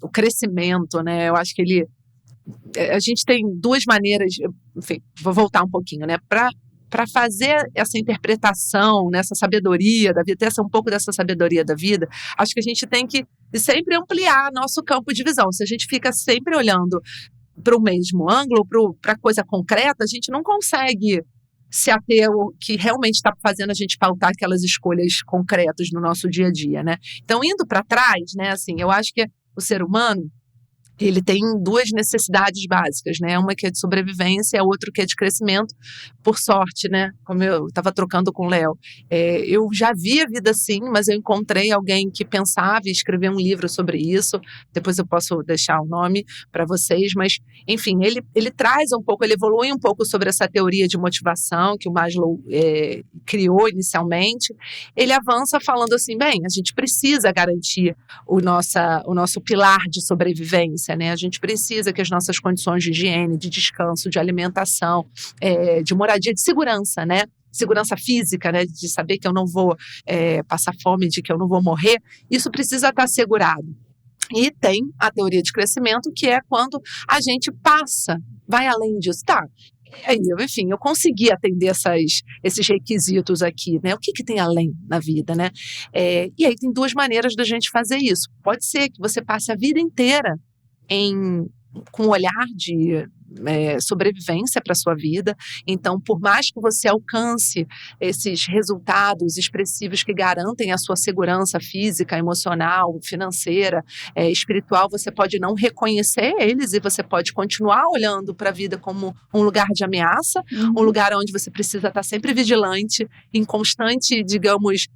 o crescimento, né? Eu acho que a gente tem duas maneiras, enfim, vou voltar um pouquinho, né? Para fazer essa interpretação, nessa sabedoria da vida, ter um pouco dessa sabedoria da vida, acho que a gente tem que sempre ampliar nosso campo de visão. Se a gente fica sempre olhando para o mesmo ângulo, para coisa concreta, a gente não consegue se ater ao que realmente está fazendo a gente pautar aquelas escolhas concretas no nosso dia a dia, né? Então, indo para trás, né, assim, eu acho que o ser humano, ele tem duas necessidades básicas, né? Uma que é de sobrevivência e a outra que é de crescimento. Por sorte, né? Como eu estava trocando com o Léo, eu já vi a vida assim, mas eu encontrei alguém que pensava e escreveu um livro sobre isso. Depois eu posso deixar o nome para vocês, mas, enfim, ele traz um pouco, ele evolui um pouco sobre essa teoria de motivação que o Maslow criou inicialmente. Ele avança falando assim, bem, a gente precisa garantir o nosso pilar de sobrevivência, né? A gente precisa que as nossas condições de higiene, de descanso, de alimentação, de moradia, de segurança, né? Segurança física, né? De saber que eu não vou passar fome, de que eu não vou morrer, isso precisa estar assegurado. E tem a teoria de crescimento, que é quando a gente vai além disso. Tá, enfim, eu consegui atender esses requisitos aqui, né? O que tem além na vida, né? E aí tem duas maneiras da gente fazer isso. Pode ser que você passe a vida inteira com um olhar de sobrevivência para a sua vida. Então, por mais que você alcance esses resultados expressivos que garantem a sua segurança física, emocional, financeira, espiritual, você pode não reconhecer eles e você pode continuar olhando para a vida como um lugar de ameaça, um lugar onde você precisa estar sempre vigilante, em constante, digamos,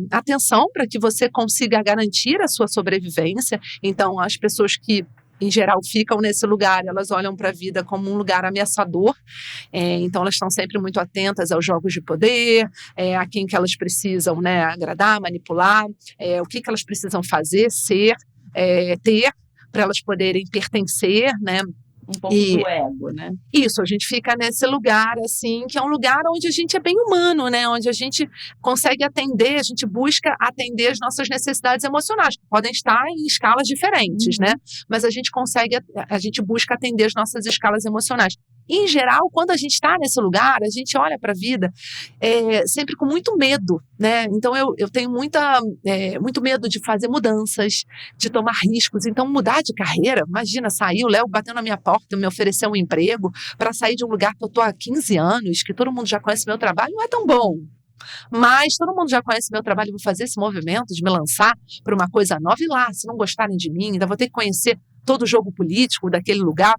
atenção para que você consiga garantir a sua sobrevivência. Então, as pessoas que em geral ficam nesse lugar, elas olham para a vida como um lugar ameaçador, então elas estão sempre muito atentas aos jogos de poder, a quem que elas precisam, né, agradar, manipular, o que elas precisam fazer, ser, ter, para elas poderem pertencer, né? Um pouco do ego, né? Isso, a gente fica nesse lugar, assim, que é um lugar onde a gente é bem humano, né? Onde a gente consegue atender, a gente busca atender as nossas necessidades emocionais, que podem estar em escalas diferentes, né? Mas a gente busca atender as nossas escalas emocionais. Em geral, quando a gente está nesse lugar, a gente olha para a vida sempre com muito medo, né? Então, eu tenho muito medo de fazer mudanças, de tomar riscos. Então, mudar de carreira, imagina, sair, o Léo bateu na minha porta, me ofereceu um emprego para sair de um lugar que eu estou há 15 anos, que todo mundo já conhece meu trabalho, não é tão bom. Mas todo mundo já conhece meu trabalho, eu vou fazer esse movimento de me lançar para uma coisa nova e lá, se não gostarem de mim, ainda vou ter que conhecer todo o jogo político daquele lugar.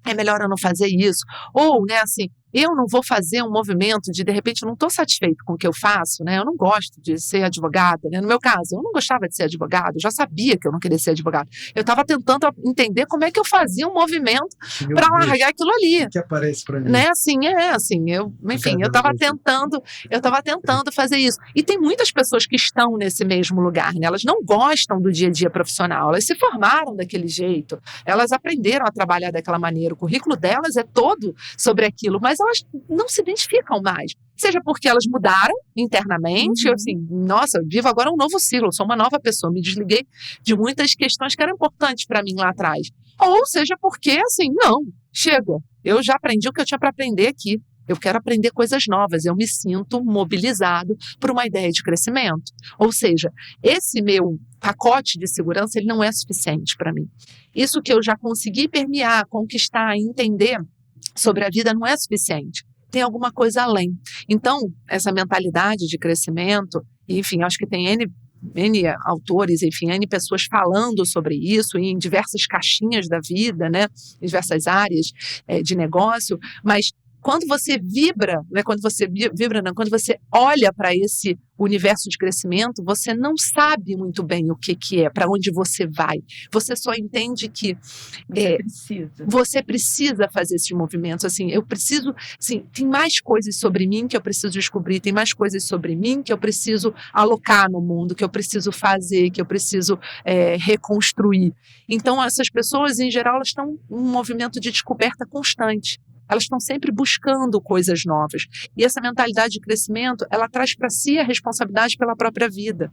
É melhor eu não fazer isso. Ou, né, assim, eu não vou fazer um movimento de repente, eu não estou satisfeito com o que eu faço, né? Eu não gosto de ser advogada, né? No meu caso, eu não gostava de ser advogada, eu já sabia que eu não queria ser advogada. Eu estava tentando entender como é que eu fazia um movimento para largar aquilo ali. O que aparece para mim? Né? Assim, eu estava tentando fazer isso. E tem muitas pessoas que estão nesse mesmo lugar, né? Elas não gostam do dia a dia profissional, elas se formaram daquele jeito, elas aprenderam a trabalhar daquela maneira, o currículo delas é todo sobre aquilo, mas elas não se identificam mais. Seja porque elas mudaram internamente, assim, nossa, eu vivo agora um novo ciclo, eu sou uma nova pessoa, me desliguei de muitas questões que eram importantes para mim lá atrás. Ou seja porque, assim, não, chega, eu já aprendi o que eu tinha para aprender aqui. Eu quero aprender coisas novas, eu me sinto mobilizado por uma ideia de crescimento. Ou seja, esse meu pacote de segurança, ele não é suficiente para mim. Isso que eu já consegui permear, conquistar, entender sobre a vida não é suficiente. Tem alguma coisa além. Então, essa mentalidade de crescimento, enfim, acho que tem N autores, enfim, N pessoas falando sobre isso em diversas caixinhas da vida, né, em diversas áreas de negócio, mas quando você vibra, né, quando você olha para esse universo de crescimento, você não sabe muito bem o que é, para onde você vai. Você só entende que você precisa fazer esses movimentos. Assim, eu preciso, assim, tem mais coisas sobre mim que eu preciso descobrir, tem mais coisas sobre mim que eu preciso alocar no mundo, que eu preciso fazer, que eu preciso reconstruir. Então, essas pessoas, em geral, elas estão em um movimento de descoberta constante. Elas estão sempre buscando coisas novas. E essa mentalidade de crescimento, ela traz para si a responsabilidade pela própria vida.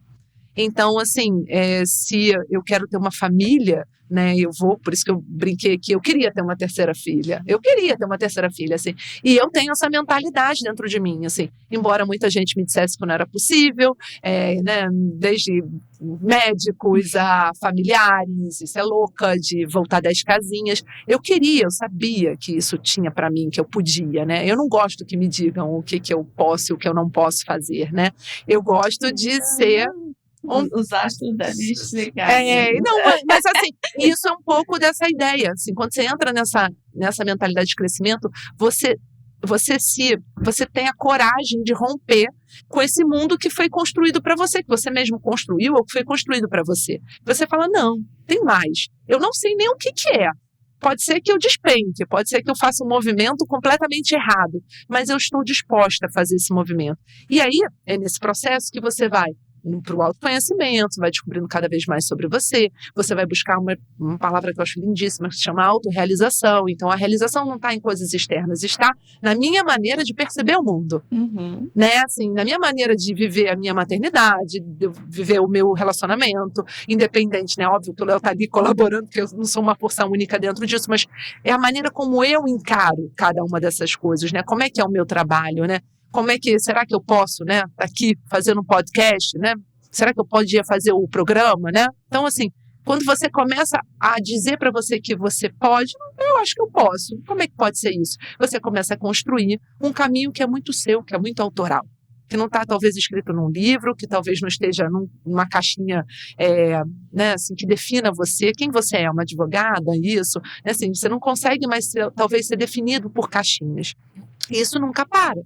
Então, assim, se eu quero ter uma família, né, por isso que eu brinquei que eu queria ter uma terceira filha. Eu queria ter uma terceira filha, assim. E eu tenho essa mentalidade dentro de mim, assim. Embora muita gente me dissesse que não era possível, né, desde médicos a familiares, isso é louca, de voltar 10 casinhas. Eu sabia que isso tinha para mim, que eu podia, né? Eu não gosto que me digam o que eu posso e o que eu não posso fazer, né? Eu gosto de ser... Os astros devem explicar. Não, mas assim, isso é um pouco dessa ideia. Assim, quando você entra nessa mentalidade de crescimento, você tem a coragem de romper com esse mundo que foi construído para você, que você mesmo construiu ou que foi construído para você. Você fala, não, tem mais. Eu não sei nem o que é. Pode ser que eu despenque, pode ser que eu faça um movimento completamente errado, mas eu estou disposta a fazer esse movimento. E aí, é nesse processo que você vai para o autoconhecimento, vai descobrindo cada vez mais sobre você vai buscar uma palavra que eu acho lindíssima, que se chama autorrealização. Então, a realização não está em coisas externas, está na minha maneira de perceber o mundo. Uhum. Né? Assim, na minha maneira de viver a minha maternidade, de viver o meu relacionamento, independente, né? Óbvio que o Léo está ali colaborando, porque eu não sou uma porção única dentro disso, mas é a maneira como eu encaro cada uma dessas coisas, né? Como é que é o meu trabalho, né? Será que eu posso, né, aqui fazendo um podcast, né? Será que eu podia fazer o programa, né? Então, assim, quando você começa a dizer para você que você pode, eu acho que eu posso. Como é que pode ser isso? Você começa a construir um caminho que é muito seu, que é muito autoral. Que não está, talvez, escrito num livro, que talvez não esteja numa caixinha, né, assim, que defina você, quem você é, uma advogada, isso, né, assim, você não consegue mais, talvez, ser definido por caixinhas. Isso nunca para.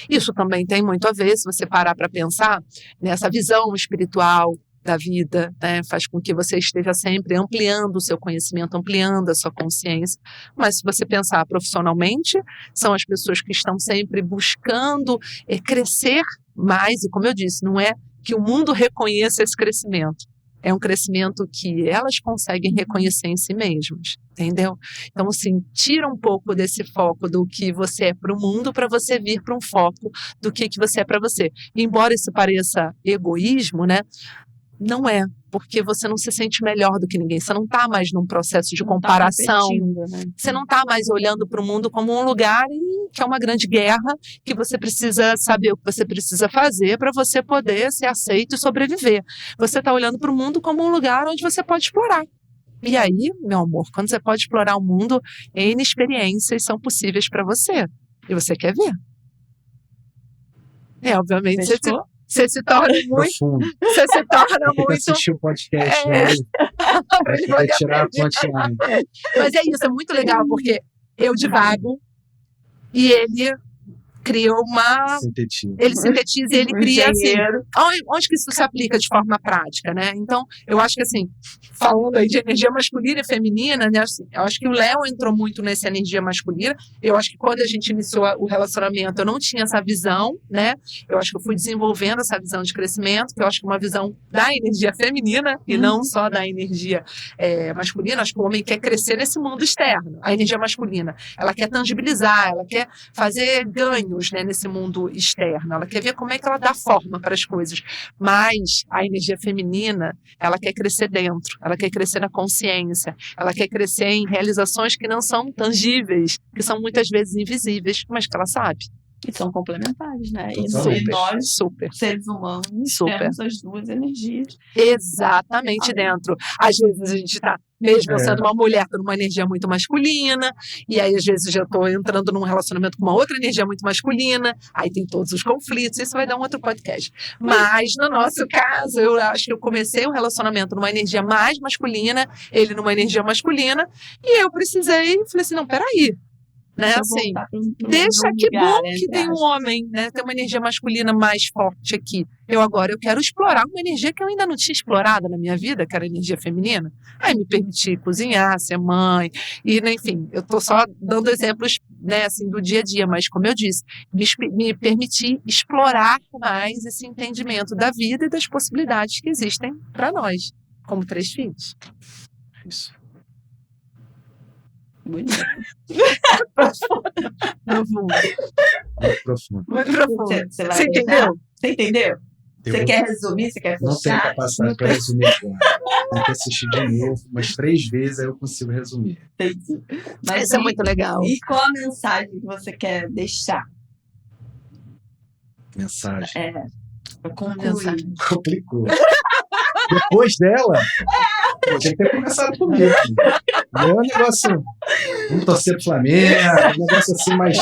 Isso também tem muito a ver, se você parar para pensar, nessa visão espiritual da vida, né, faz com que você esteja sempre ampliando o seu conhecimento, ampliando a sua consciência. Mas se você pensar profissionalmente, são as pessoas que estão sempre buscando crescer mais, e como eu disse, não é que o mundo reconheça esse crescimento, é um crescimento que elas conseguem reconhecer em si mesmas, entendeu? Então, assim, tira um pouco desse foco do que você é para o mundo para você vir para um foco do que você é para você. E, embora isso pareça egoísmo, né? Não é, porque você não se sente melhor do que ninguém. Você não está mais num processo de comparação. Né? Você não está mais olhando para o mundo como um lugar que é uma grande guerra, que você precisa saber o que você precisa fazer para você poder ser aceito e sobreviver. Você está olhando para o mundo como um lugar onde você pode explorar. E aí, meu amor, quando você pode explorar o mundo, N experiências são possíveis para você. E você quer ver. Obviamente, você se torna muito. Você se torna muito. Assistir o podcast, né? Vai tirar a punchline. Mas é isso, é muito legal, porque eu divago e ele cria ele sintetiza e ele cria assim. Onde que isso se aplica de forma prática, né? Então, eu acho que assim, falando aí de energia masculina e feminina, né? Assim, eu acho que o Léo entrou muito nessa energia masculina. Eu acho que quando a gente iniciou o relacionamento, eu não tinha essa visão, né? Eu acho que eu fui desenvolvendo essa visão de crescimento, que eu acho que é uma visão da energia feminina e não só da energia masculina. Acho que o homem quer crescer nesse mundo externo. A energia masculina, ela quer tangibilizar, ela quer fazer ganhos, né, nesse mundo externo. Ela quer ver como é que ela dá forma para as coisas. Mas a energia feminina, ela quer crescer dentro, ela quer crescer na consciência, ela quer crescer em realizações que não são tangíveis, que são muitas vezes invisíveis, mas que ela sabe. E são complementares, né? E nós, seres humanos, temos as duas energias. Exatamente dentro. Às vezes a gente está, mesmo eu sendo uma mulher, tô numa energia muito masculina, e aí às vezes já estou entrando num relacionamento com uma outra energia muito masculina, aí tem todos os conflitos, isso vai dar um outro podcast. Mas no nosso caso, eu acho que eu comecei um relacionamento numa energia mais masculina, ele numa energia masculina, e eu precisei, falei assim, não, peraí, né? Deixa eu Assim, voltar pro deixa meu que lugar, bom que entre tem um aspas. homem, né? Tem uma energia masculina mais forte aqui. Eu quero explorar uma energia que eu ainda não tinha explorado na minha vida, que era a energia feminina. Aí me permitir cozinhar, ser mãe, e, né, enfim, eu tô só dando exemplos, né, assim, do dia a dia, mas como eu disse, me permitir explorar mais esse entendimento da vida e das possibilidades que existem para nós, como 3 filhos. Isso. Bonito. Profundo. Muito profundo. Muito profundo. Você vai Você entendeu? Você entendeu? Eu Você quer resumir? Você quer não tenho fechar? capacidade para resumir agora. Tenho que assistir de novo, umas 3 vezes aí eu consigo resumir. Entendi. Mas Isso é muito legal. E qual a mensagem que você quer deixar? Mensagem. Pra Uma concluir. mensagem. Complicou. Depois dela, pô, tinha que ter começado comigo. Meu é um negócio. Vamos torcer pro Flamengo, um negócio assim mais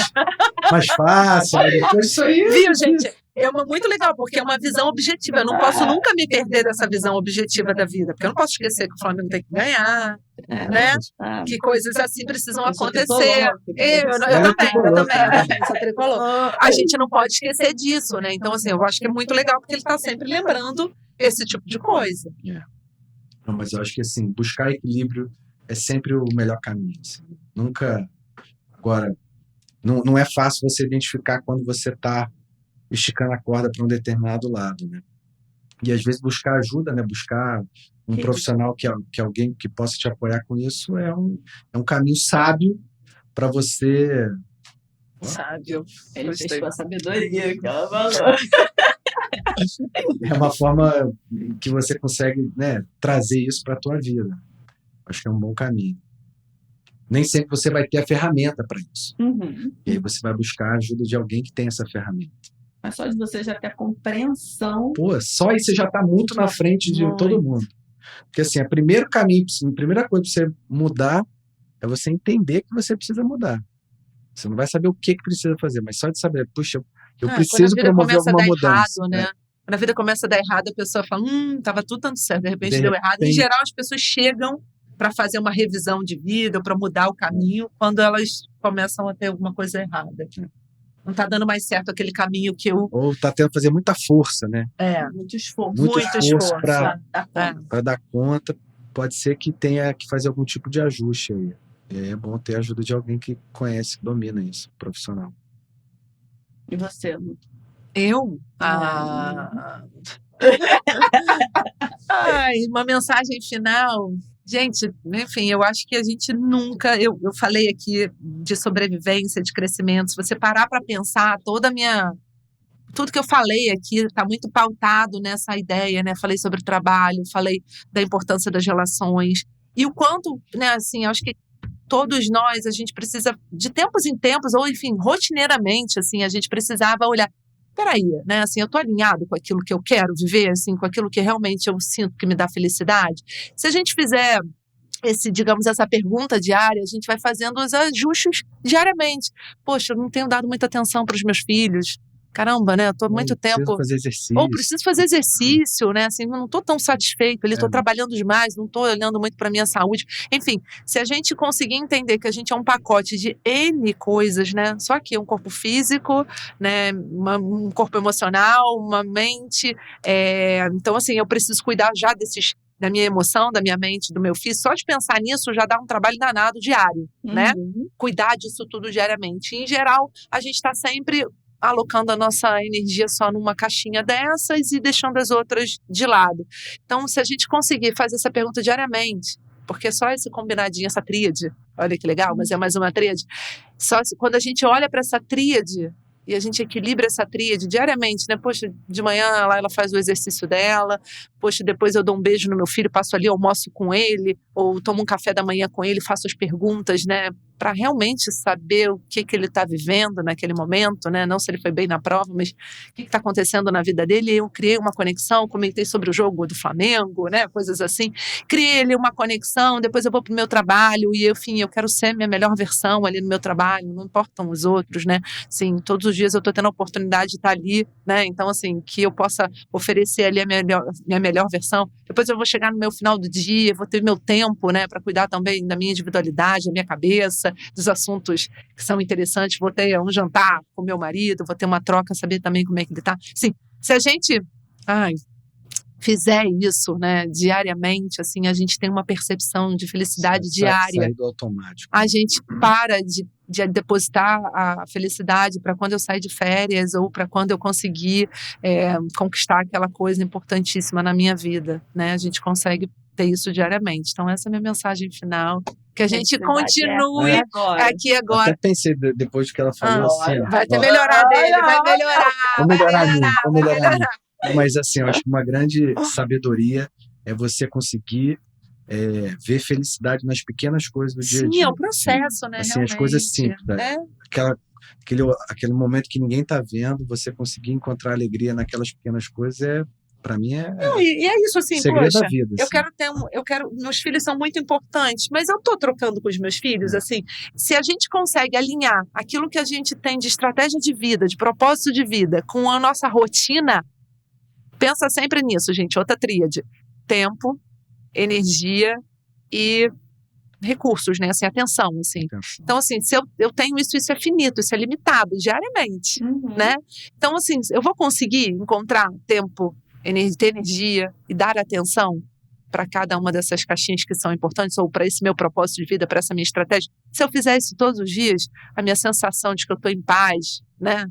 fácil. Mas depois disso aí. Viu, gente? É muito legal, porque é uma visão objetiva. Eu não posso nunca me perder dessa visão objetiva da vida, porque eu não posso esquecer que o Flamengo tem que ganhar, né? Ah, Que coisas assim precisam eu sou acontecer. tricolor, Eu tricolor, também, sou tricolor. A gente não pode esquecer disso, né? Então, assim, eu acho que é muito legal, porque ele está sempre lembrando esse tipo de coisa. Não, mas eu acho que assim, buscar equilíbrio é sempre o melhor caminho. Assim. Nunca. Agora, não é fácil você identificar quando você está esticando a corda para um determinado lado, né? E às vezes buscar ajuda, né? Buscar um profissional que alguém que possa te apoiar com isso é um caminho sábio para você. Sábio. Ele Gostei. fez com a sabedoria que ela falou. É uma forma que você consegue, né, trazer isso para a tua vida. Acho que é um bom caminho. Nem sempre você vai ter a ferramenta para isso. Uhum. E aí você vai buscar a ajuda de alguém que tem essa ferramenta. Mas só de você já ter a compreensão. Pô, só aí você já está muito na frente de todo mundo. Porque assim, o primeiro caminho, a primeira coisa para você mudar é você entender que você precisa mudar. Você não vai saber o que precisa fazer, mas só de saber, puxa, eu preciso promover alguma mudança. Errado, né? Quando a vida começa a dar errado, a pessoa fala, tava tudo dando certo, de repente De deu errado. Em repente- geral, as pessoas chegam para fazer uma revisão de vida, ou para mudar o caminho, quando elas começam a ter alguma coisa errada. Não tá dando mais certo aquele caminho que eu... Ou tá tendo que fazer muita força, né? Muito esforço. Muito esforço pra dar conta. Para dar conta. Pode ser que tenha que fazer algum tipo de ajuste aí. E aí é bom ter a ajuda de alguém que conhece, que domina isso, profissional. E você, Lu? Eu? Ai, uma mensagem final. Gente, enfim, eu acho que a gente nunca. Eu falei aqui de sobrevivência, de crescimento. Se você parar para pensar, tudo que eu falei aqui está muito pautado nessa ideia, né? Falei sobre o trabalho, falei da importância das relações. E o quanto, né, assim, acho que todos nós, a gente precisa, de tempos em tempos, ou enfim, rotineiramente, assim, a gente precisava olhar. Peraí, né? Assim, eu tô alinhado com aquilo que eu quero viver, assim, com aquilo que realmente eu sinto que me dá felicidade. Se a gente fizer essa pergunta diária, a gente vai fazendo os ajustes diariamente. Poxa, eu não tenho dado muita atenção para os meus filhos. Caramba, né? Eu tô há muito tempo. Preciso fazer exercício. Ou preciso fazer exercício, né? Assim, não tô tão satisfeito, tô trabalhando demais, não tô olhando muito para minha saúde. Enfim, se a gente conseguir entender que a gente é um pacote de N coisas, né? Só que um corpo físico, né? Um corpo emocional, uma mente. Então, assim, eu preciso cuidar já da minha emoção, da minha mente, do meu físico. Só de pensar nisso já dá um trabalho danado diário, né? Cuidar disso tudo diariamente. E, em geral, a gente está sempre alocando a nossa energia só numa caixinha dessas e deixando as outras de lado. Então, se a gente conseguir fazer essa pergunta diariamente, porque só esse combinadinho, essa tríade, olha que legal, mas é mais uma tríade, quando a gente olha para essa tríade e a gente equilibra essa tríade diariamente, né? Poxa, de manhã ela faz o exercício dela, poxa, depois eu dou um beijo no meu filho, passo ali, almoço com ele, ou tomo um café da manhã com ele, faço as perguntas, né? Para realmente saber o que ele está vivendo naquele momento, né? Não se ele foi bem na prova, mas o que está acontecendo na vida dele. Eu criei uma conexão, comentei sobre o jogo do Flamengo, né? Coisas assim. Criei ali uma conexão, depois eu vou para o meu trabalho e, enfim, eu quero ser minha melhor versão ali no meu trabalho, não importam os outros, né? Assim, todos os dias eu estou tendo a oportunidade de estar ali, né? Então, assim, que eu possa oferecer ali minha melhor versão. Depois eu vou chegar no meu final do dia, vou ter meu tempo, né? Para cuidar também da minha individualidade, da minha cabeça. conversa dos assuntos que são interessantes, vou ter um jantar com meu marido, vou ter uma troca, saber também como é que ele está. Sim, se a gente fizer isso, né, diariamente, assim, a gente tem uma percepção de felicidade diária. Sair do automático. A gente para de depositar a felicidade para quando eu sair de férias ou para quando eu conseguir conquistar aquela coisa importantíssima na minha vida, né? A gente consegue ter isso diariamente. Então, essa é a minha mensagem final. Que a gente continue aqui agora. Até pensei, depois que ela falou assim... Vai ter melhorar dele, vai melhorar. Vou melhorar. Mas assim, eu acho que uma grande sabedoria é você conseguir ver felicidade nas pequenas coisas do dia a dia. Sim, é um processo, né? Assim, realmente. as coisas simples. Aquele momento que ninguém está vendo, você conseguir encontrar alegria naquelas pequenas coisas para mim e é isso, assim, segredo poxa, da vida. Assim. Meus filhos são muito importantes, mas eu tô trocando com os meus filhos, assim, se a gente consegue alinhar aquilo que a gente tem de estratégia de vida, de propósito de vida, com a nossa rotina, pensa sempre nisso, gente, outra tríade: tempo, energia e recursos, né, assim, atenção, assim. Então, assim, se eu tenho isso é finito, isso é limitado, diariamente, né? Então, assim, eu vou conseguir encontrar tempo, ter energia e dar atenção para cada uma dessas caixinhas que são importantes, ou para esse meu propósito de vida, para essa minha estratégia. Se eu fizer isso todos os dias, a minha sensação de que eu estou em paz, né,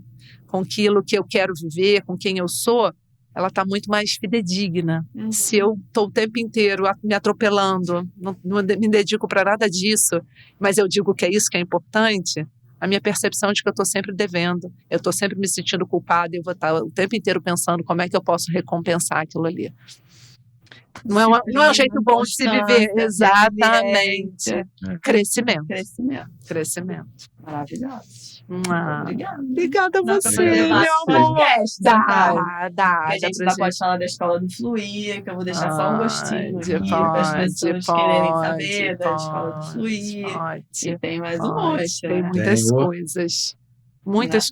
com aquilo que eu quero viver, com quem eu sou, ela está muito mais fidedigna. Se eu estou o tempo inteiro me atropelando, não me dedico para nada disso, mas eu digo que é isso que é importante, a minha percepção de que eu estou sempre devendo, eu estou sempre me sentindo culpada e eu vou estar o tempo inteiro pensando como é que eu posso recompensar aquilo ali. Não é um jeito bom de se viver. Exatamente. Crescimento. Maravilhoso. Obrigada a você, meu amor. Dá. A gente ainda pode falar da escola do Fluir, que eu vou deixar só um gostinho no livro para as pessoas quererem saber da escola do Fluir. E tem mais um monte. Tem muitas coisas. Muitas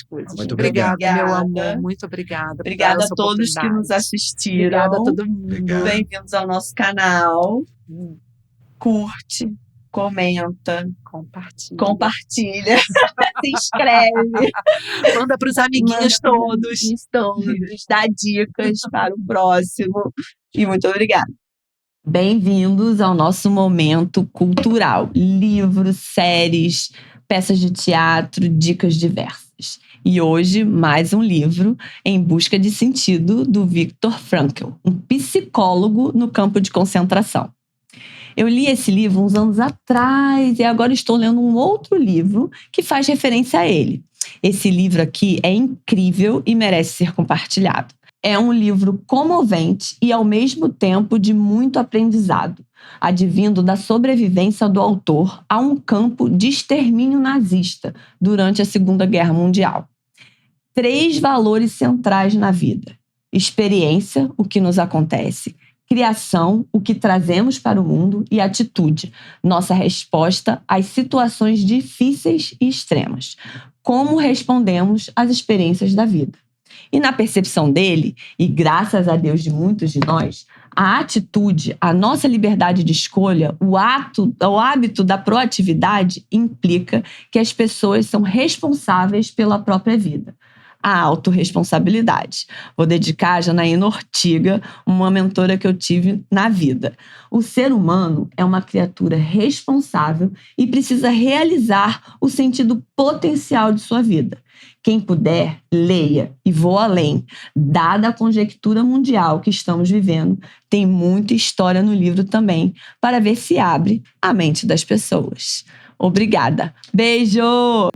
coisas. Muito obrigada, meu amor. Muito obrigada. Obrigada a todos que nos assistiram. Obrigada a todo mundo. Bem-vindos ao nosso canal. Curte, comenta, compartilha, se inscreve. Manda para os amiguinhos todos. Dá dicas para o próximo. E muito obrigada. Bem-vindos ao nosso momento cultural. Livros, séries, peças de teatro, dicas diversas. E hoje, mais um livro, Em Busca de Sentido, do Viktor Frankl, um psicólogo no campo de concentração. Eu li esse livro uns anos atrás e agora estou lendo um outro livro que faz referência a ele. Esse livro aqui é incrível e merece ser compartilhado. É um livro comovente e, ao mesmo tempo, de muito aprendizado, advindo da sobrevivência do autor a um campo de extermínio nazista durante a Segunda Guerra Mundial. 3 valores centrais na vida: experiência, o que nos acontece; criação, o que trazemos para o mundo; e atitude, nossa resposta às situações difíceis e extremas. Como respondemos às experiências da vida. E na percepção dele, e graças a Deus de muitos de nós, a atitude, a nossa liberdade de escolha, o hábito da proatividade implica que as pessoas são responsáveis pela própria vida. A autorresponsabilidade. Vou dedicar a Janaína Ortiga, uma mentora que eu tive na vida. O ser humano é uma criatura responsável e precisa realizar o sentido potencial de sua vida. Quem puder, leia e vou além. Dada a conjectura mundial que estamos vivendo, tem muita história no livro também, para ver se abre a mente das pessoas. Obrigada. Beijo!